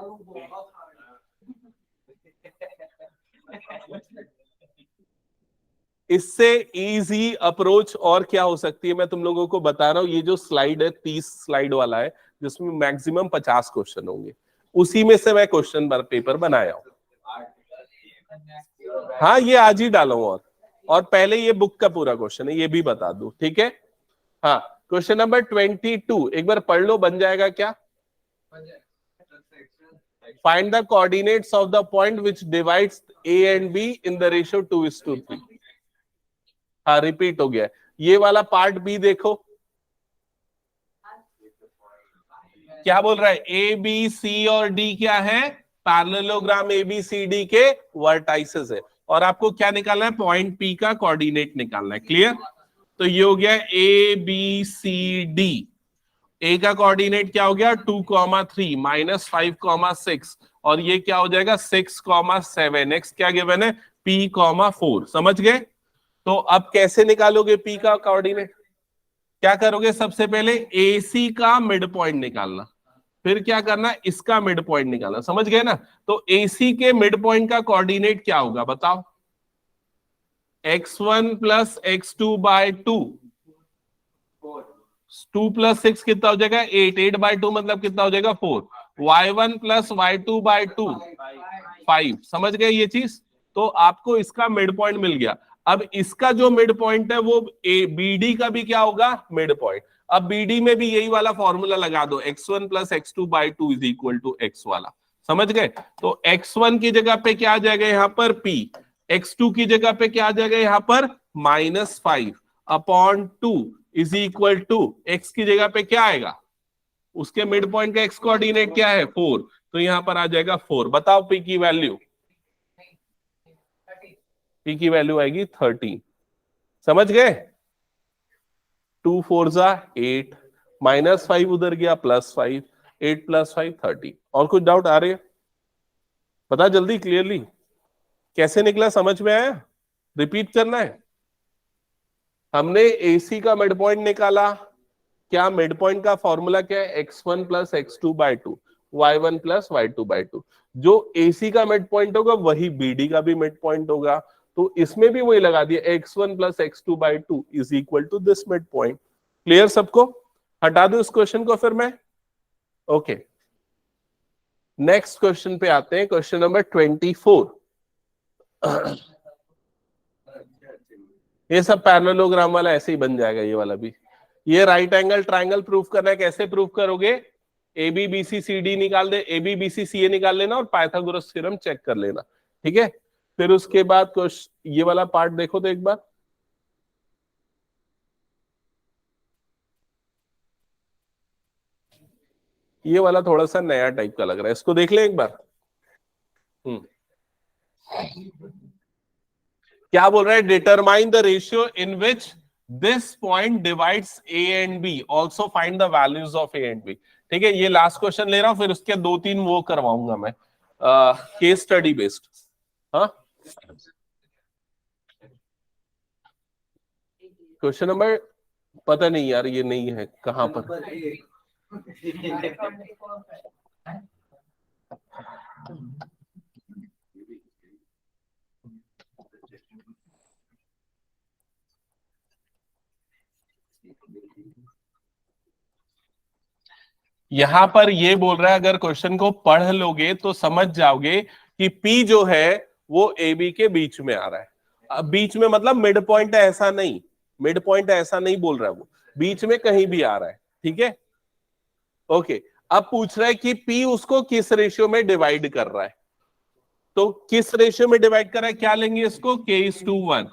इससे इजी अप्रोच और क्या हो सकती है मैं तुम लोगों को बता रहा हूं। ये जो स्लाइड है 30 स्लाइड वाला है, जिसमें मैक्सिमम 50 क्वेश्चन होंगे, उसी में से मैं क्वेश्चन पेपर बनाया हूं। हाँ, ये आज ही डालो। और पहले ये बुक का पूरा क्वेश्चन है, ये भी बता दूं। ठीक है, हाँ, क्वेश्चन नंबर 22 एक बार पढ़ लो, बन जाएगा क्या? Find the coordinates of the point which divides A and be in the ratio 2:3। हाँ, रिपीट हो गया। ये वाला पार्ट बी देखो, क्या बोल रहा है? ए बी सी और डी क्या है? पैरेललोग्राम ABCD के वर्टाइसेस है और आपको क्या निकालना है, पॉइंट P का कोऑर्डिनेट निकालना है। क्लियर? तो ये हो गया ABCD। ए का कोऑर्डिनेट क्या हो गया 2,3 -5,6 और ये क्या हो जाएगा 6,7। एक्स क्या गिवन है P,4। समझ गए? तो अब कैसे निकालोगे P का कोऑर्डिनेट? क्या करोगे, सबसे पहले AC का मिड पॉइंट निकालना, फिर क्या करना, इसका मिड पॉइंट निकालना। समझ गए ना? तो AC के मिड पॉइंट का कोऑर्डिनेट क्या होगा बताओ? x1 + x2/2। 2 + 6 कितना हो जाएगा 8। 8/2 मतलब कितना हो जाएगा 4। y1 + y2/2 5। समझ गए ये चीज? तो आपको इसका मिड पॉइंट मिल गया। अब इसका जो मिड पॉइंट है वो BD का भी क्या होगा, मिड पॉइंट। अब BD में भी यही वाला फॉर्मूला लगा दो, x1 + x2/2 = x वाला। समझ गए? तो x1 की जगह पे क्या आ जाएगा यहाँ पर P, x2 की जगह पे क्या आ जाएगा यहाँ पर -5/2 = x की जगह पे क्या आएगा, उसके मिड पॉइंट का x कोऑर्डिनेट क्या है 4, तो यहां पर आ जाएगा 4। बताओ P की वैल्यू, P की वैल्यू आएगी 30। समझ गए? 2 4 8 -5 उधर गया +5, 8 + 5 30। और कुछ डाउट आ रहे हैं? पता जल्दी क्लियरली कैसे निकला, समझ में आया? रिपीट करना है। हमने AC का मिड पॉइंट निकाला। क्या मिड पॉइंट का फॉर्मूला क्या है, x1 + x2/2 y1 + y2/2। जो AC का मिड पॉइंट होगा वही BD का भी मिड पॉइंट होगा, तो इसमें भी वही लगा दिया, x1 + x2/2 = this mid point. Clear सबको? हटा दो इस क्वेश्चन को फिर मैं। ओके, नेक्स्ट क्वेश्चन पे आते हैं, क्वेश्चन नंबर 24। ये सब पैरेललोग्राम वाला ऐसे ही बन जाएगा, ये वाला भी। ये राइट एंगल ट्राइंगल प्रूफ करना है, कैसे प्रूफ करोगे, ABBCCD निकाल दे, ABBCCA निकाल लेना और पाइथागोरस थ्योरम चेक कर लेना। ठीक है? फिर उसके बाद ये वाला पार्ट देखो तो एक बार। ये वाला थोड़ा सा नया टाइप का लग रहा है, इसको देख ले एक बार। क्या बोल रहा है, determine the ratio in which this point divides A and B, also find the values of A and B। ठीक है, ये लास्ट क्वेश्चन ले रहा हूं, फिर उसके 2-3 वो करवाऊंगा मैं केस स्टडी बेस्ड। हाँ, क्वेश्चन नंबर पता नहीं यार, ये नहीं है कहां पर। यहां पर ये बोल रहा है, अगर क्वेश्चन को पढ़ लोगे तो समझ जाओगे कि P जो है वो AB के बीच में आ रहा है। अब बीच में मतलब मिड पॉइंट है ऐसा नहीं, मिड पॉइंट है ऐसा नहीं बोल रहा है, वो बीच में कहीं भी आ रहा है। ठीक है? ओके, अब पूछ रहा है कि P उसको किस रेशियो में डिवाइड कर रहा है। तो किस रेशियो में डिवाइड कर रहा है, क्या लेंगे इसको, K:1।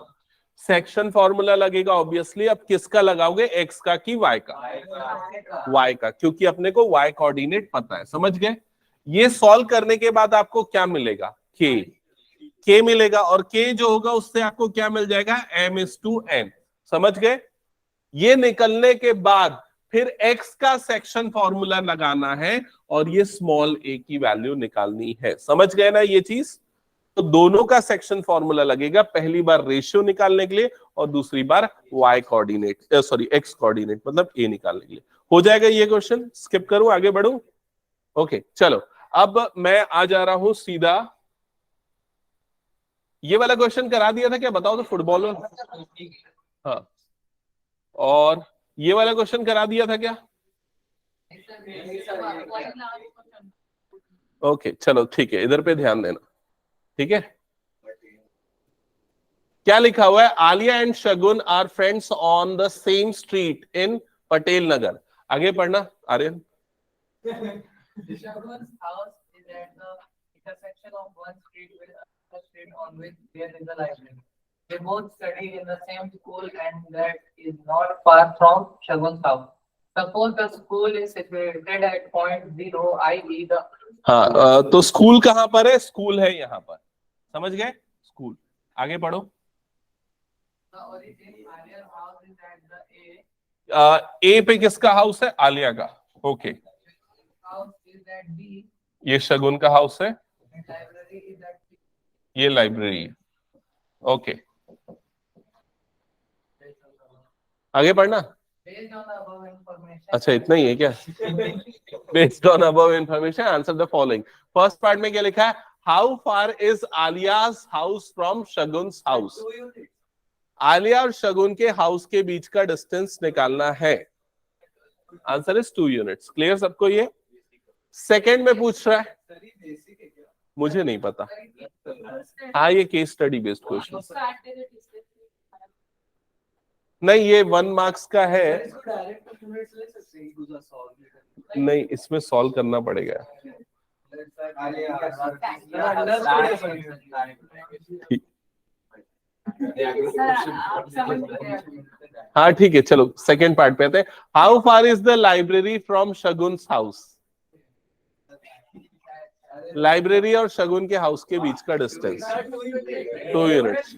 सेक्शन फॉर्मूला लगेगा ऑब्वियसली। अब किसका लगाओगे, x का कि y का? y का, क्योंकि अपने को y कोऑर्डिनेट पता है। समझ गए? ये सॉल्व करने के बाद आपको क्या मिलेगा, k मिलेगा, और k जो होगा उससे आपको क्या मिल जाएगा, m/n। समझ गए? ये निकलने के बाद फिर x का सेक्शन फॉर्मूला लगाना है और ये स्मॉल a की वैल्यू निकालनी है। समझ गए ना ये चीज? तो दोनों का सेक्शन फॉर्मूला लगेगा, पहली बार रेशियो निकालने के लिए और दूसरी बार y coordinate, sorry x coordinate मतलब a निकालने के लिए। हो जाएगा ये क्वेश्चन? स्किप करूं, आगे बढ़ूं? ओके चलो, अब मैं आ जा रहा हूं सीधा। ये वाला क्वेश्चन करा दिया था क्या, बताओ तो, फुटबॉल में? हाँ, और ये वाला क्वेश्चन करा दिया था क्या? ओके चलो ठीक है, इधर पे ध्यान देना। ठीक है, क्या लिखा हुआ है, Aliya and Shagun are friends on the same street in Patel Nagar. आगे पढ़ना Aryan. Shagun's house is at the intersection of one street with another street on which there is a library. They both study in the same school and that is not far from Shagun's house. Suppose the school is situated at point 0, i.e. the हाँ तो school कहाँ पर है? School है यहाँ पर, समझ गए? स्कूल। आगे पढ़ो। The origin Alia's house is at the ए पे किसका हाउस है? आलिया का। Okay, house is at B, ये शगुन का हाउस है, and library is at C. ये लाइब्रेरी है। ओके, आगे पढ़ना। Based on the above information. अच्छा इतना ही है क्या? Based on above information answer the following. First part में क्या लिखा है? How far is Alia's house from Shagun's house? Alia और शगुन के हाउस के बीच का डिस्टेंस निकालना है। Answer is 2 units. क्लियर सबको? ये सेकंड में पूछ रहा है, मुझे नहीं पता। हाँ ये केस स्टडी बेस्ड क्वेश्चन नहीं, ये 1 मार्क्स का है। नहीं, इसमें सॉल्व करना पड़ेगा। हाँ ठीक है, चलो सेकंड पार्ट पे आते हैं। How far is the library from Shagun's house? Library और शगुन के हाउस के बीच का डिस्टेंस 2 यूनिट्स।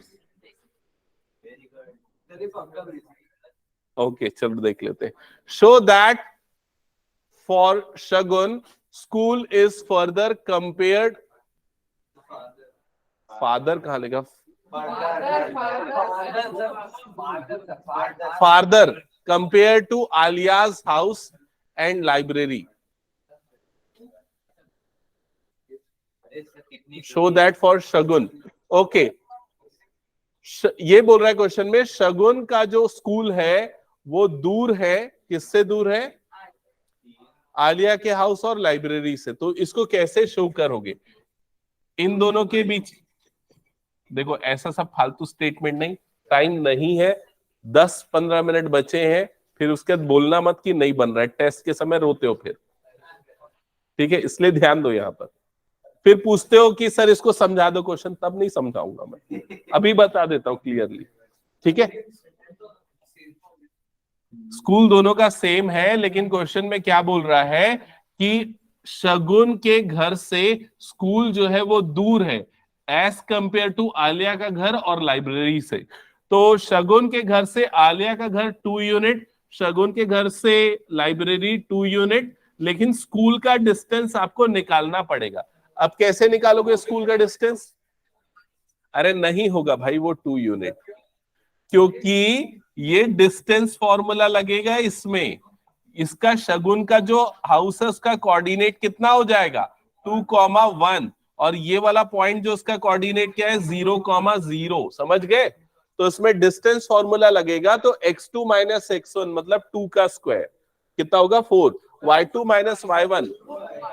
ओके चलो देख लेते हैं। Show that for Shagun school is further compared. Further कहाँ लिखा? Further compare to Alia's house and library. Show that for Shagun. Okay, ये बोल रहा है क्वेश्चन में शगुन का जो स्कूल है वो दूर है। किससे दूर है? आलिया के हाउस और लाइब्रेरी से। तो इसको कैसे शो करोगे? इन दोनों के बीच देखो, ऐसा सब फालतू स्टेटमेंट नहीं, टाइम नहीं है, 10-15 मिनट बचे हैं, फिर उसके बाद बोलना मत कि नहीं बन रहा है, टेस्ट के समय रोते हो फिर, ठीक है? इसलिए ध्यान दो यहाँ पर। फिर पूछते हो कि सर इसको समझा दो क्वेश्चन, तब नहीं समझाऊंगा मैं, अभी बता देता हूं क्लियरली, ठीक है? स्कूल दोनों का सेम है, लेकिन क्वेश्चन में क्या बोल रहा है कि शगुन के घर से स्कूल जो है वो दूर है एज कंपेयर टू आलिया का घर और लाइब्रेरी से। तो शगुन के घर से आलिया का घर 2 यूनिट, शगुन के घर से लाइब्रेरी 2 यूनिट, लेकिन स्कूल का डिस्टेंस आपको निकालना पड़ेगा। अब कैसे निकालोगे स्कूल का डिस्टेंस? अरे नहीं होगा भाई वो 2 यूनिट, क्योंकि ये डिस्टेंस फॉर्मूला लगेगा इसमें। इसका शगुन का जो हाउस है उसका कोऑर्डिनेट कितना हो जाएगा? 2,1, और ये वाला पॉइंट जो उसका कोऑर्डिनेट क्या है? 0,0। समझ गए? तो इसमें डिस्टेंस फॉर्मूला लगेगा। तो x2 - x1 मतलब 2 का स्क्वायर कितना होगा? 4। y2 - y1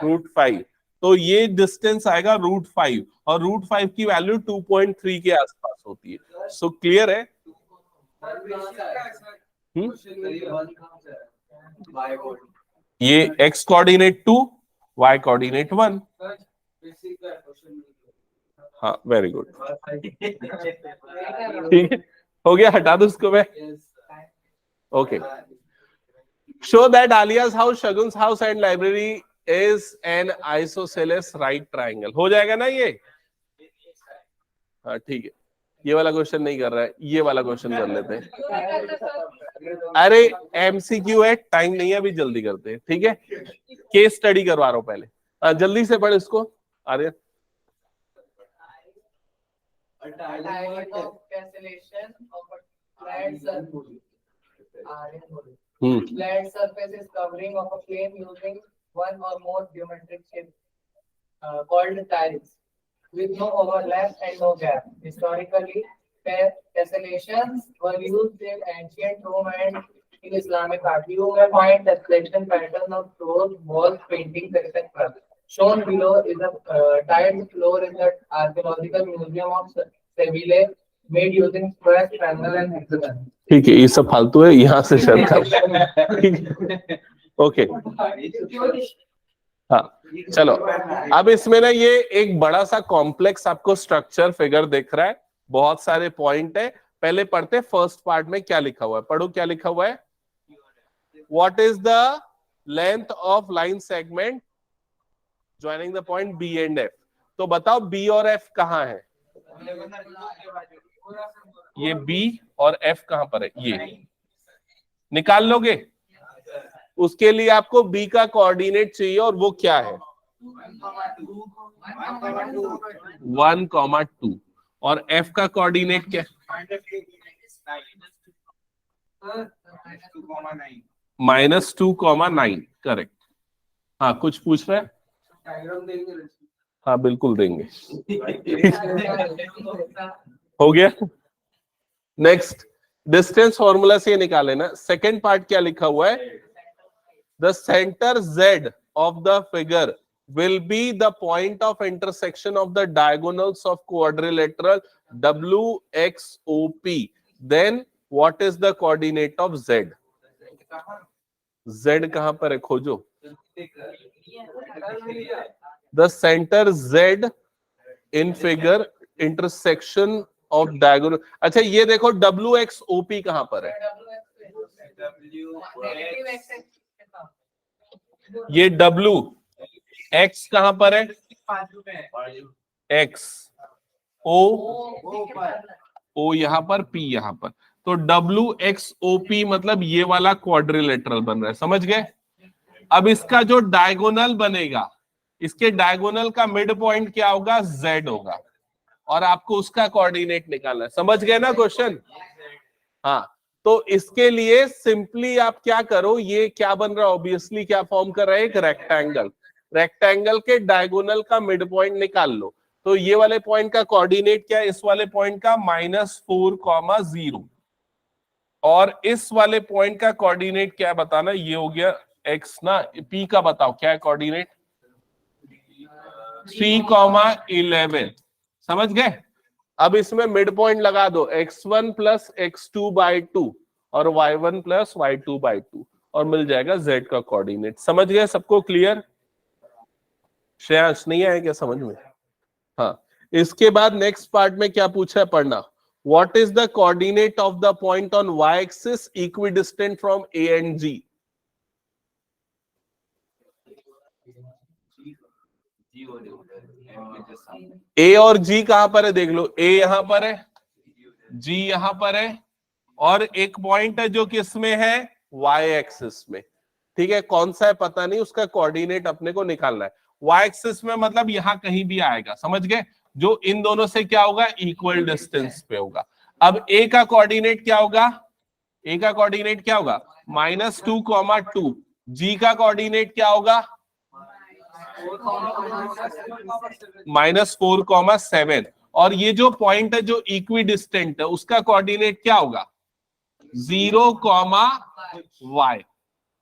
√5। तो ये डिस्टेंस आएगा √5, और √5 की वैल्यू 2.3 के आसपास होती है। सो क्लियर है? ये x कोऑर्डिनेट 2, y कोऑर्डिनेट 1। हाँ वेरी गुड, ठीक है, हो गया, हटा दो उसको मैं। Okay, show that Alia's house, Shagun's house and library is an isosceles right triangle. हो जाएगा ना ये? हाँ ठीक है, ये वाला क्वेश्चन नहीं कर रहा है, ये वाला क्वेश्चन कर लेते हैं। अरे एमसीक्यू है, टाइम नहीं है, अभी जल्दी करते हैं, ठीक है? केस स्टडी करवा रहा हूं पहले, जल्दी से पढ़ इसको। अरे Type of cancellation of a flat surface. Flat surface is covering of a plane using one or more geometric shapes called tiles, with no overlap and no gap. Historically, tessellations were used in ancient Rome and in Islamic art. You may find tessellation pattern of floors, walls, paintings, etc. Shown below is a tiled floor in the Archaeological Museum of Seville, made using square, triangle and hexagon. ठीक है, ये सब फालतू है, यहाँ से शर्त कर। ओके, हाँ चलो, अब इसमें ना ये एक बड़ा सा कॉम्प्लेक्स आपको स्ट्रक्चर फिगर दिख रहा है, बहुत सारे पॉइंट है। पहले पढ़ते फर्स्ट पार्ट में क्या लिखा हुआ है, पढ़ो क्या लिखा हुआ है। What is the length of line segment joining the point B and F. तो बताओ बी और एफ कहाँ है? ये बी और एफ कहां पर है? ये निकाल लोगे? उसके लिए आपको बी का कोऑर्डिनेट चाहिए और वो क्या है? 1,2 और एफ का कोऑर्डिनेट क्या है? -2,9। करेक्ट। हाँ कुछ पूछ रहे हैं? हाँ बिल्कुल देंगे। हो गया। नेक्स्ट डिस्टेंस फॉर्मूला से निकाले ना। सेकेंड पार्ट क्या लिखा हुआ है? The centre Z of the figure will be the point of intersection of the diagonals of quadrilateral WXOP. Then what is the coordinate of Z? Z कहां पर है? खोजो। The center Z in figure intersection of diagonal। अच्छा ये देखो WXOP कहां पर है? ये W X कहां पर है? X O यहां पर, P यहां पर। तो WXOP मतलब ये वाला क्वाड्रिलेटरल बन रहा है, समझ गए? अब इसका जो डायगोनल बनेगा, इसके डायगोनल का मिड पॉइंट क्या होगा? Z होगा और आपको उसका कोऑर्डिनेट निकालना है। समझ गए ना क्वेश्चन? हाँ तो इसके लिए सिंपली आप क्या करो, ये क्या बन रहा है? ऑब्वियसली क्या फॉर्म कर रहा है? एक रेक्टेंगल। रेक्टेंगल के डायगोनल का मिड पॉइंट निकाल लो। तो ये वाले पॉइंट का कोऑर्डिनेट क्या है? इस वाले पॉइंट का -4,0 और इस वाले पॉइंट का कोऑर्डिनेट क्या है बताना? ये हो गया x ना। p का बताओ क्या है कोऑर्डिनेट? 3,11। समझ गए? अब इसमें मिड पॉइंट लगा दो, x1 + x2/2 और y1 + y2/2 और मिल जाएगा z का कोऑर्डिनेट। समझ गए? सबको क्लियर? श्रेयांश नहीं आया क्या समझ में? हाँ इसके बाद नेक्स्ट पार्ट में क्या पूछा है पढ़ना। What is the coordinate of the point on y axis equidistant from a and g? A और G कहां पर है? देख लो, A यहां पर है, G यहां पर है और एक पॉइंट है जो किसमें है? Y एक्सिस में। ठीक है, कौन सा है पता नहीं, उसका कोऑर्डिनेट अपने को निकालना है। Y एक्सिस में मतलब यहां कहीं भी आएगा, समझ गए? जो इन दोनों से क्या होगा? इक्वल डिस्टेंस पे होगा। अब A का कोऑर्डिनेट क्या होगा? A का कोऑर्डिनेट क्या होगा? -2,2। G का कोऑर्डिनेट क्या होगा? -4,7। और ये जो पॉइंट है जो इक्विडिस्टेंट है उसका कोऑर्डिनेट क्या होगा? 0,y।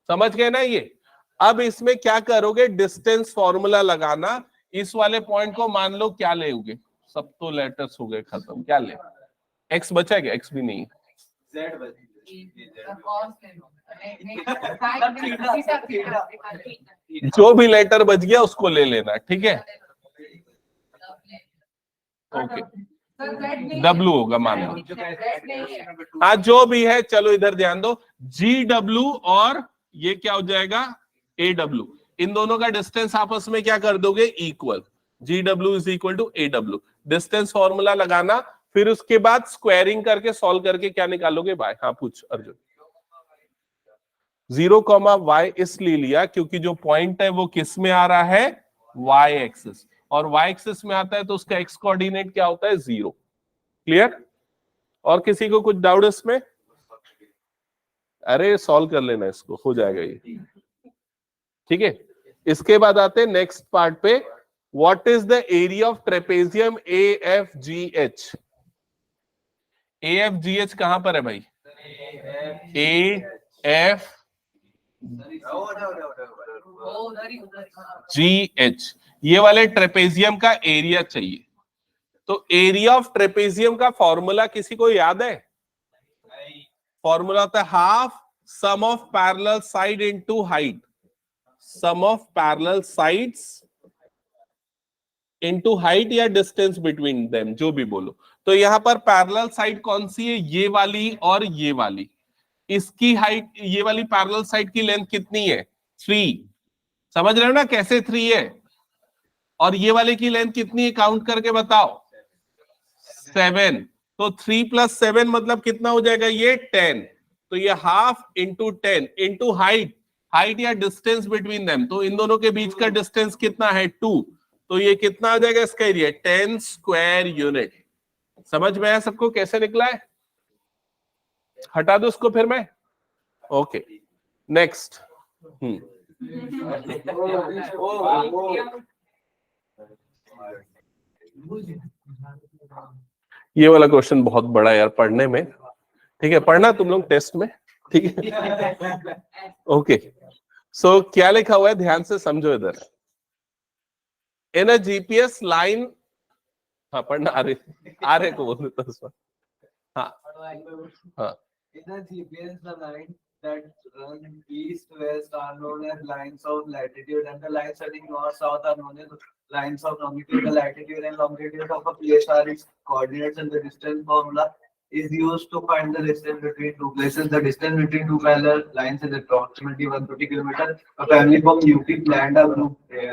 समझ गए ना ये? अब इसमें क्या करोगे? डिस्टेंस फॉर्मूला लगाना। इस वाले पॉइंट को मान लो क्या लेोगे? सब तो लेटर्स हो गए खत्म, क्या ले? x बचा क्या? x भी नहीं, जो भी लेटर बच गया उसको ले लेना। ठीक है, ओके। W होगा मान लो। हाँ जो भी है, चलो इधर ध्यान दो। GW और ये क्या हो जाएगा? AW। इन दोनों का डिस्टेंस आपस में क्या कर दोगे? Equal. GW = AW। Distance formula लगाना, फिर उसके बाद स्क्वायरिंग करके सॉल्व करके क्या निकालोगे भाई? हाँ पूछ अर्जुन। 0,y इसलिए लिया क्योंकि जो पॉइंट है वो किस में आ रहा है? y axis. और y एक्सिस में आता है तो उसका x कोऑर्डिनेट क्या होता है? 0। क्लियर? और किसी को कुछ डाउट इसमें? अरे सॉल्व कर लेना इसको, हो जाएगा ये। ठीक है, इसके बाद आते हैं नेक्स्ट पार्ट पे। What is the area of trapezium AFGH? AFGH कहां पर है भाई? AFGH, ये वाले ट्रेपेजियम का एरिया चाहिए। तो एरिया ऑफ ट्रेपेजियम का फॉर्मूला किसी को याद है? फॉर्मूला होता है half sum of parallel side into height. Sum of parallel sides into height या डिस्टेंस बिटवीन देम, जो भी बोलो। तो यहां पर पैरेलल साइड कौन सी है? ये वाली और ये वाली। इसकी हाइट, ये वाली पैरेलल साइड की लेंथ कितनी है? 3। समझ रहे हो ना कैसे 3 है? और ये वाले की लेंथ कितनी है काउंट करके बताओ, 7। तो 3 + 7 मतलब कितना हो जाएगा ये 10। तो ये half into 10 into height, height या डिस्टेंस बिटवीन देम, तो इन दोनों के बीच का डिस्टेंस कितना है 2। तो ये कितना आ जाएगा इसका एरिया 10 स्क्वायर यूनिट। समझ में आया सबको कैसे निकला है? हटा दो उसको फिर मैं। Okay next. ये वाला क्वेश्चन बहुत बड़ा है यार पढ़ने में, ठीक है पढ़ना तुम लोग टेस्ट में, ठीक है। ओके सो क्या लिखा हुआ है ध्यान से समझो इधर। इन अ जीपीएस लाइन, हाँ पढ़ना आरे को बोल देता उस पर। हाँ हाँ In a GPS, the line that run east-west are known as lines of latitude, and the lines running north-south are known as lines of longitude. The latitude and longitude of a place are its coordinates, and the distance formula is used to find the distance between two places. The distance between two parallel lines is approximately 150 kilometers. A family from UP planned a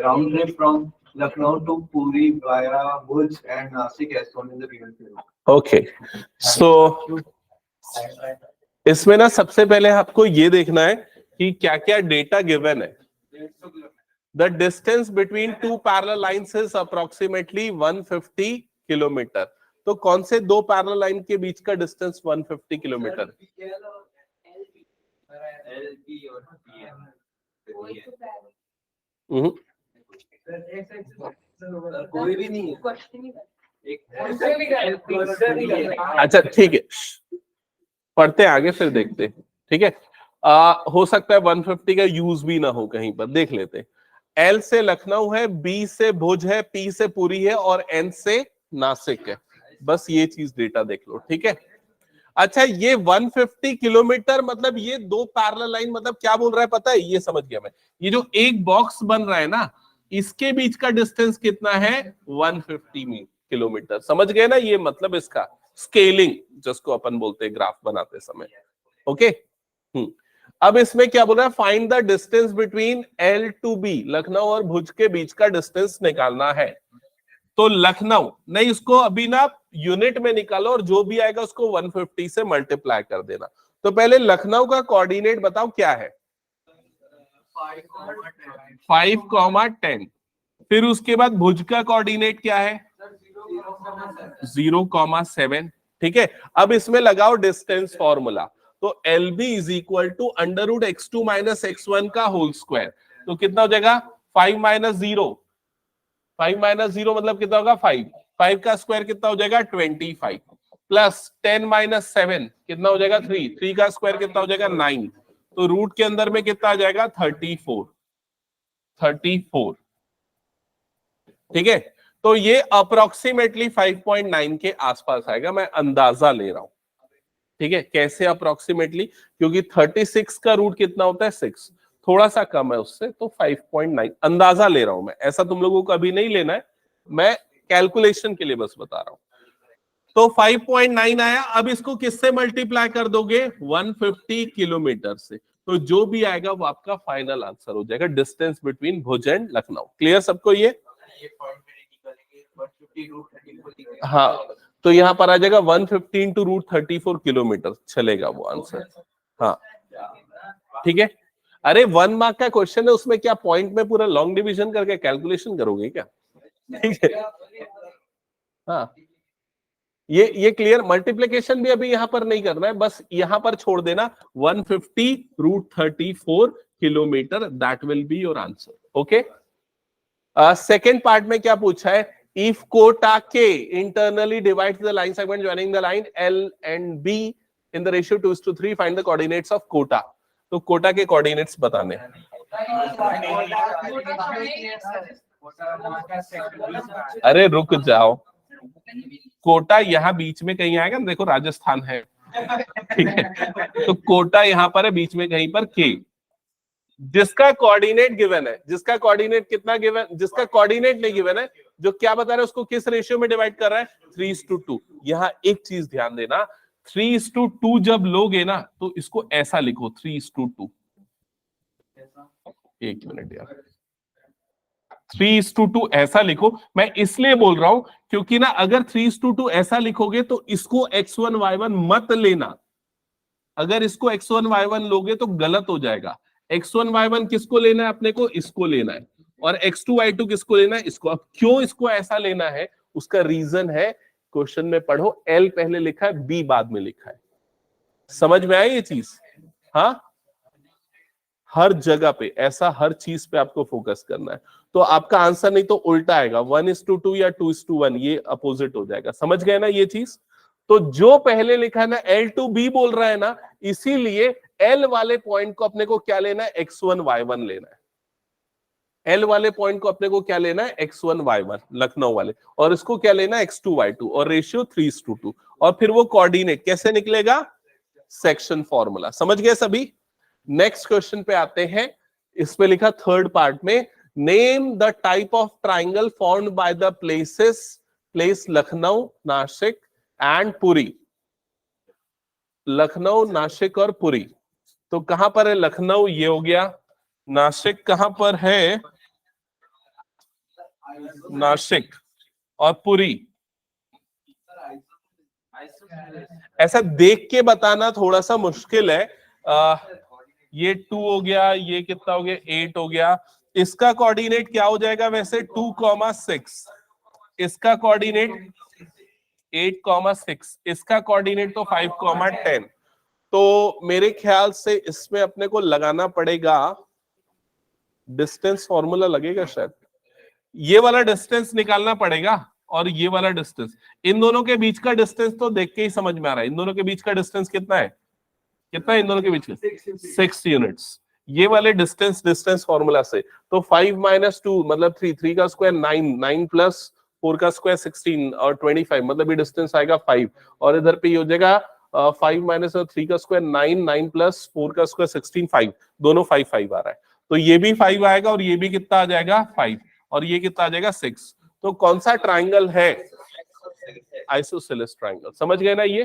round trip from Lucknow to Puri via Bhuj and Nasik as shown in the given figure. Okay so इसमें ना सबसे पहले आपको ये देखना है कि क्या क्या डेटा गिवन है। The distance between two parallel lines is approximately 150 kilometre. तो कौन से दो पैरेलल लाइन के बीच का डिस्टेंस 150 किलोमीटर? कोई भी नहीं अच्छा ठीक है पढ़ते हैं आगे फिर देखते हैं, ठीक है। हो सकता है 150 का यूज भी ना हो कहीं पर, देख लेते हैं। एल से लखनऊ है, बी से भुज है, पी से पुरी है और एन से नासिक है। बस ये चीज डेटा देख लो, ठीक है। अच्छा ये 150 किलोमीटर मतलब ये दो पैरेलल लाइन मतलब क्या बोल रहा है पता है? ये समझ गया मैं। ये जो एक बॉक्स बन रहा है ना इसके बीच का डिस्टेंस कितना है 150 किलोमीटर। समझ गए ना? ये मतलब इसका स्केलिंग जिसको अपन बोलते हैं ग्राफ बनाते समय। ओके अब इसमें क्या बोल रहा है? Find the distance between L to B, Lucknow और भुज के बीच का डिस्टेंस निकालना है। तो लखनऊ नहीं, उसको अभी ना यूनिट में निकालो और जो भी आएगा उसको 150 से मल्टीप्लाई कर देना। तो पहले लखनऊ का कोऑर्डिनेट बताओ क्या है? 5,10। फिर उसके बाद भुज का कोऑर्डिनेट क्या है? 0,7। ठीक है अब इसमें लगाओ डिस्टेंस फॉर्मूला। तो LB is equal to √x2 - x1 का होल स्क्वायर। तो कितना हो जाएगा? 5 - 0, 5 - 0 मतलब कितना होगा? 5। 5 का स्क्वायर कितना हो जाएगा? 25 प्लस 10 - 7 कितना हो जाएगा? 3। 3 का स्क्वायर कितना हो जाएगा? 9। तो रूट के अंदर में कितना आ जाएगा? 34। ठीक है तो ये अप्रोक्सीमेटली 5.9 के आसपास आएगा, मैं अंदाजा ले रहा हूं। ठीक है कैसे अप्रोक्सीमेटली? क्योंकि 36 का रूट कितना होता है? 6, थोड़ा सा कम है उससे, तो 5.9 अंदाजा ले रहा हूं मैं। ऐसा तुम लोगों को अभी नहीं लेना है, मैं कैलकुलेशन के लिए बस बता रहा हूं। तो 5.9 आया। अब इसको किससे मल्टीप्लाई कर दोगे? 150 किलोमीटर से। तो जो भी आएगा वो आपका फाइनल आंसर हो जाएगा, distance between Bhuj and Lucknow. Clear सबको ये? हाँ तो यहाँ पर आ जाएगा 150 इंटू √34 किलोमीटर चलेगा वो आंसर। हाँ ठीक है। अरे 1 मार्क का क्वेश्चन है, उसमें क्या पॉइंट में पूरा लॉन्ग डिवीजन करके कैलकुलेशन करोगे क्या? ठीक है हाँ ये क्लियर। मल्टीप्लिकेशन भी अभी यहां पर नहीं करना है, बस यहां पर छोड़ देना 150 √34 kilometre, that will be your answer. Okay second part में क्या पूछा है? इफ कोटा के internally divides the line segment joining the line L and B in the ratio 2:3, find the coordinates of Kota. तो कोटा के कोऑर्डिनेट्स बताने। अरे रुक जाओ, कोटा यहाँ बीच में कहीं आएगा ना, देखो राजस्थान है ठीक है तो कोटा यहाँ पर है बीच में कहीं पर के, जिसका कोऑर्डिनेट गिवन है। जिसका कोऑर्डिनेट कितना गिवन? जिसका कोऑर्डिनेट नहीं गिवन है, जो क्या बता रहा है उसको किस रेशियो में डिवाइड कर रहा है? 3:2। यहाँ एक चीज ध्यान देना, 3:2 जब लोगे ना तो इसको ऐसा लिखो 3:2। एक मिनट यार, 3:2 ऐसा लिखो। मैं इसलिए बोल रहा हूं क्योंकि ना अगर 3:2 ऐसा लिखोगे तो इसको x1 y1 मत लेना। अगर इसको x1 y1 लोगे तो गलत हो जाएगा। x1 y1 किसको लेना है अपने को? इसको लेना है। और x2 y2 किसको लेना है? इसको। अब क्यों इसको ऐसा लेना है, उसका रीजन है, क्वेश्चन में पढ़ो। L पहले लिखा है, B बाद में लिखा है। समझ में आई ये चीज? हाँ, हर जगह पे ऐसा, हर चीज पे आपको फोकस करना है। तो आपका आंसर नहीं तो उल्टा आएगा, 1:2 या 2:1, ये अपोजिट हो जाएगा। समझ गए ना ये चीज? तो जो पहले लिखा है ना L2B बोल रहा है ना, इसीलिए L वाले पॉइंट को अपने को क्या लेना है? x1 y1 लेना है। L वाले पॉइंट को अपने को क्या लेना है? x1 y1 लखनऊ वाले, और इसको क्या लेना है? x2 y2, और रेशियो 3:2। और फिर वो कोऑर्डिनेट कैसे निकलेगा? Section formula. समझ गए सभी? नेक्स्ट क्वेश्चन पे आते हैं। इसमें लिखा थर्ड पार्ट में, name the type of triangle formed by the place Lucknow, Nashik and Puri. Lucknow, Nashik और पुरी। तो कहां पर है लखनऊ? ये हो गया। नासिक कहां पर है? नासिक। और पुरी ऐसा देख के बताना थोड़ा सा मुश्किल है। ये 2 हो गया, ये कितना हो गया? 8 हो गया। इसका कोऑर्डिनेट क्या हो जाएगा वैसे? 2,6। इसका कोऑर्डिनेट 8,6। इसका कोऑर्डिनेट तो 5,10। तो मेरे ख्याल से इसमें अपने को लगाना पड़ेगा डिस्टेंस फॉर्मूला, लगेगा शायद। ये वाला डिस्टेंस निकालना पड़ेगा और ये वाला डिस्टेंस। इन दोनों के बीच का डिस्टेंस तो देख के ही समझ में आ रहा है। इन दोनों के बीच का डिस्टेंस कितना है? कितना है इन दोनों के बीच में? 6 यूनिट्स। ये वाले डिस्टेंस फॉर्मूला से। तो 5 - 2 मतलब 3, 3 का स्क्वायर 9, 9 + 4 का स्क्वायर 16 और 25, मतलब ये डिस्टेंस आएगा 5। और इधर पे ये हो जाएगा 5 - 3 का स्क्वायर 9, 9 + 4 का स्क्वायर 16, 5। दोनों 5 5 आ रहा है। तो ये भी 5 आएगा और ये भी कितना आ जाएगा? 5। और ये कितना आ जाएगा? 6। तो कौन सा ट्राइंगल है? Isosceles triangle. समझ गए ना ये?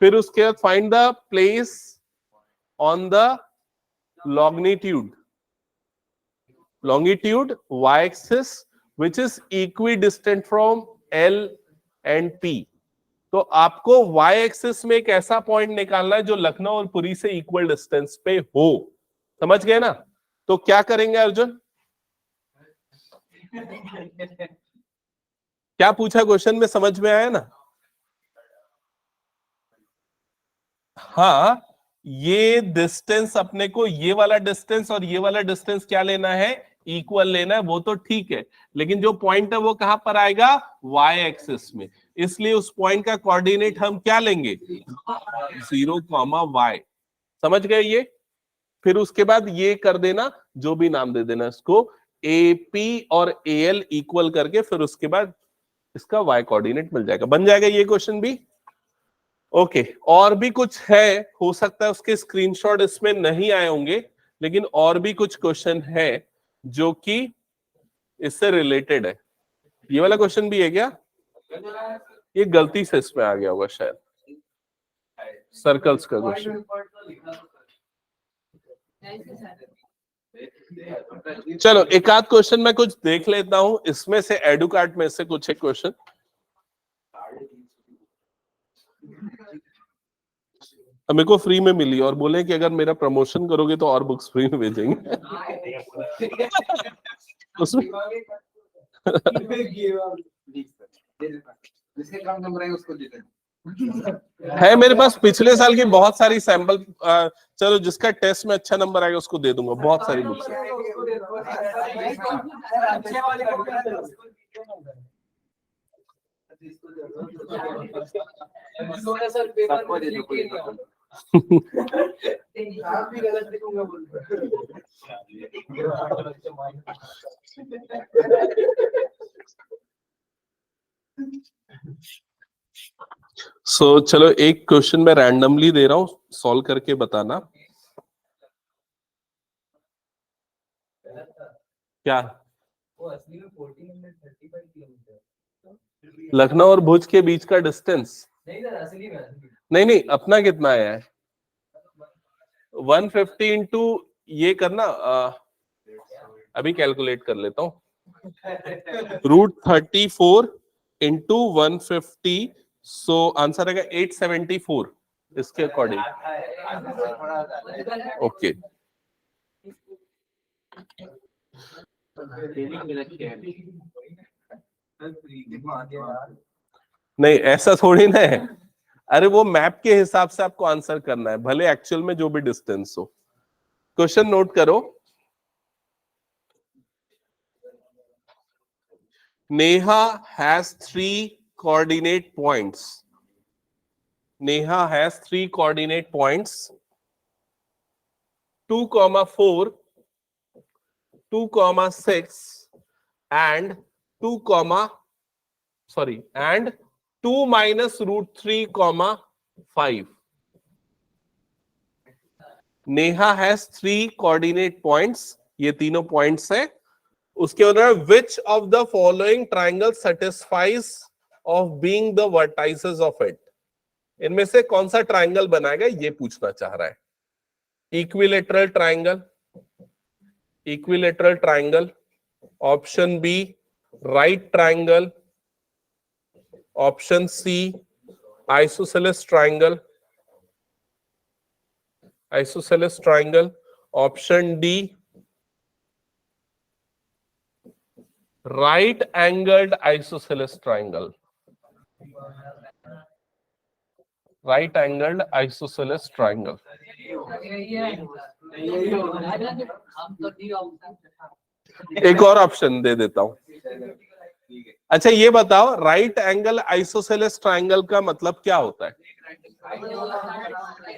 फिर उसके बाद find the place on the longitude y axis which is equidistant from L and P। तो आपको y एक्सिस में एक ऐसा पॉइंट निकालना है जो लखनऊ और पुरी से इक्वल डिस्टेंस पे हो। समझ गए ना? तो क्या करेंगे अर्जुन? क्या पूछा क्वेश्चन में? समझ में आया ना? हाँ, ये डिस्टेंस अपने को, ये वाला डिस्टेंस और ये वाला डिस्टेंस क्या लेना है? इक्वल लेना है। वो तो ठीक है, लेकिन जो पॉइंट है वो कहां पर आएगा? y एक्सिस में। इसलिए उस पॉइंट का कोऑर्डिनेट हम क्या लेंगे? 0, y। समझ गए ये? फिर उसके बाद ये कर देना, जो भी नाम दे देना इसको, AP और AL इक्वल करके, फिर उसके बाद इसका y कोऑर्डिनेट मिल जाएगा। बन जाएगा ये क्वेश्चन भी। ओके, और भी कुछ है, हो सकता है उसके स्क्रीनशॉट इसमें नहीं आए होंगे, लेकिन और भी कुछ क्वेश्चन है जो कि इससे रिलेटेड है। ये वाला क्वेश्चन भी है क्या? ये गलती से इसमें आ गया होगा शायद, सर्कल्स का क्वेश्चन। चलो एक आध क्वेश्चन मैं कुछ देख लेता हूं इसमें से, एडुकार्ट में से कुछ एक क्वेश्चन। मेरे को फ्री में मिली और बोले कि अगर मेरा प्रमोशन करोगे तो और बुक्स फ्री में भेजेंगे। उसमें है मेरे पास पिछले साल की बहुत सारी सैंपल। चलो जिसका टेस्ट में अच्छा नंबर आएगा उसको दे दूंगा, बहुत सारी बुक्स है। चलो एक क्वेश्चन मैं रैंडमली दे रहा हूं, सॉल्व करके बताना। क्या? लखनऊ और भुज के बीच का डिस्टेंस? नहीं, अपना कितना आया है? 150 इंटू ये करना, अभी कैलकुलेट कर लेता हूं। √34 इंटू 150, सो आंसर आएगा 874 इसके अकॉर्डिंग। ओके नहीं, ऐसा थोड़ी ना है। अरे वो मैप के हिसाब से आपको आंसर करना है, भले एक्चुअल में जो भी डिस्टेंस हो। क्वेश्चन नोट करो। Neha has 3 coordinate points. Neha has 3 coordinate points: 2,4, 2,6, and 2 minus √3,5. Neha has 3 coordinate points. ये तीनों पॉइंट्स है। उसके अंदर which of the following triangle satisfies of being the vertices of it? इनमें से कौन सा ट्राइंगल बनाएगा, ये पूछना चाह रहा है। Equilateral triangle, equilateral triangle, option B right triangle, option C isosceles triangle, isosceles triangle, option D right angled isosceles triangle, right angled isosceles triangle. एक और ऑप्शन दे देता हूं। अच्छा ये बताओ, राइट एंगल आइसोसेलेस ट्राइंगल का मतलब क्या होता है?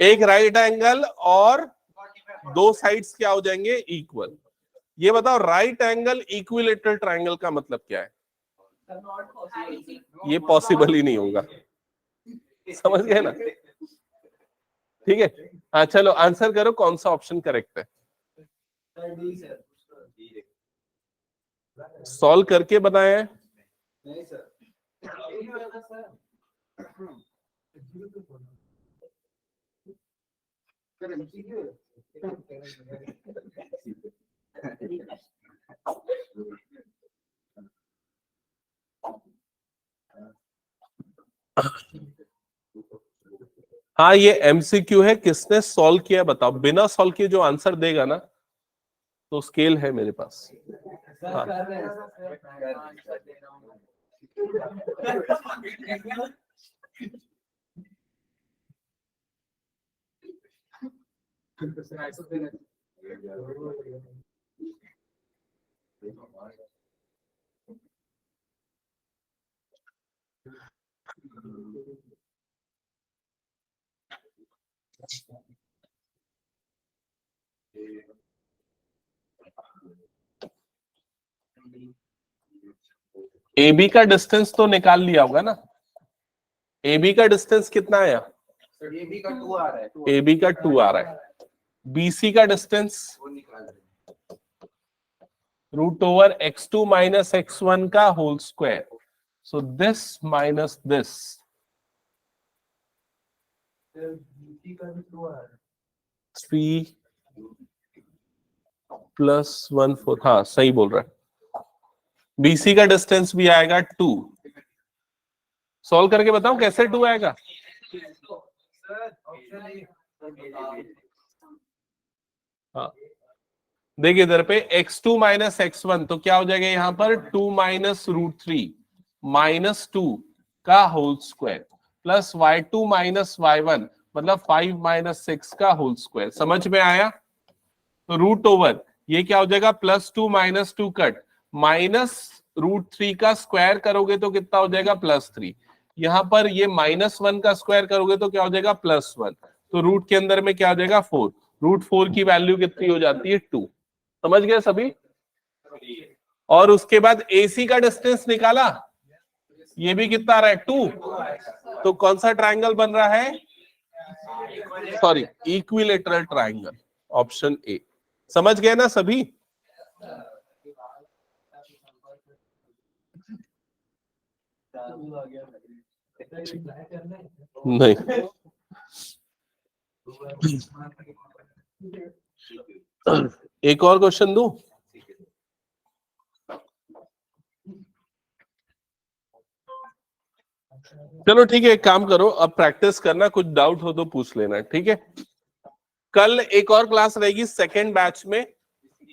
एक राइट एंगल और दो साइड्स क्या हो जाएंगे? इक्वल। ये बताओ राइट एंगल इक्विलेटरल ट्राइंगल का मतलब क्या है? ये पॉसिबल ही नहीं होगा। समझ गए ना? ठीक है, हाँ चलो आंसर करो, कौन सा ऑप्शन करेक्ट है? सॉल्व करके बनाया है? नहीं सर। हाँ ये एमसीक्यू है, किसने सॉल्व किया बताओ। बिना सॉल्व किए जो आंसर देगा ना, तो स्केल है मेरे पास। हाँ। AB का डिस्टेंस तो निकाल लिया होगा ना? AB का डिस्टेंस कितना आया? AB का 2 आ रहा है। AB का 2 आ रहा है। BC का डिस्टेंस वो निकाल रहे हैं। √x2 minus x1 का whole square. So this minus this. 3 + 1 4, हाँ सही बोल रहा है। BC का डिस्टेंस भी आएगा 2। सॉल्व करके बताओ कैसे 2 आएगा? हाँ देखिए इधर पे x2 minus x1 तो क्या हो जाएगा यहाँ पर 2 minus √3 -2 का whole square plus y2 minus y1 मतलब 5 minus 6 का होल स्क्वायर। समझ में आया? तो √, ये क्या हो जाएगा? +2 - 2 कट -√3 का स्क्वायर करोगे तो कितना हो जाएगा? +3। यहाँ पर ये -1 का स्क्वायर करोगे तो क्या हो जाएगा? +1। तो रूट के अंदर में क्या हो जाएगा? 4। √4 की वैल्यू कितनी हो जाती है? 2। समझ गए सभी? और उसके बाद AC का डिस्टेंस निकाला, ये भी कितना आ रहा है? 2। तो कौन सा ट्राइंगल बन रहा है? Sorry, equilateral triangle, option A. समझ गए ना सभी? नहीं। एक और क्वेश्चन दूं? चलो ठीक है, एक काम करो, अब प्रैक्टिस करना, कुछ डाउट हो तो पूछ लेना, ठीक है। कल एक और क्लास रहेगी सेकेंड बैच में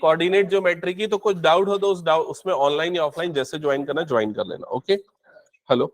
कोऑर्डिनेट ज्योमेट्री की, तो कुछ डाउट हो तो उसमें ऑनलाइन या ऑफलाइन जैसे ज्वाइन करना ज्वाइन कर लेना। Okay, hello.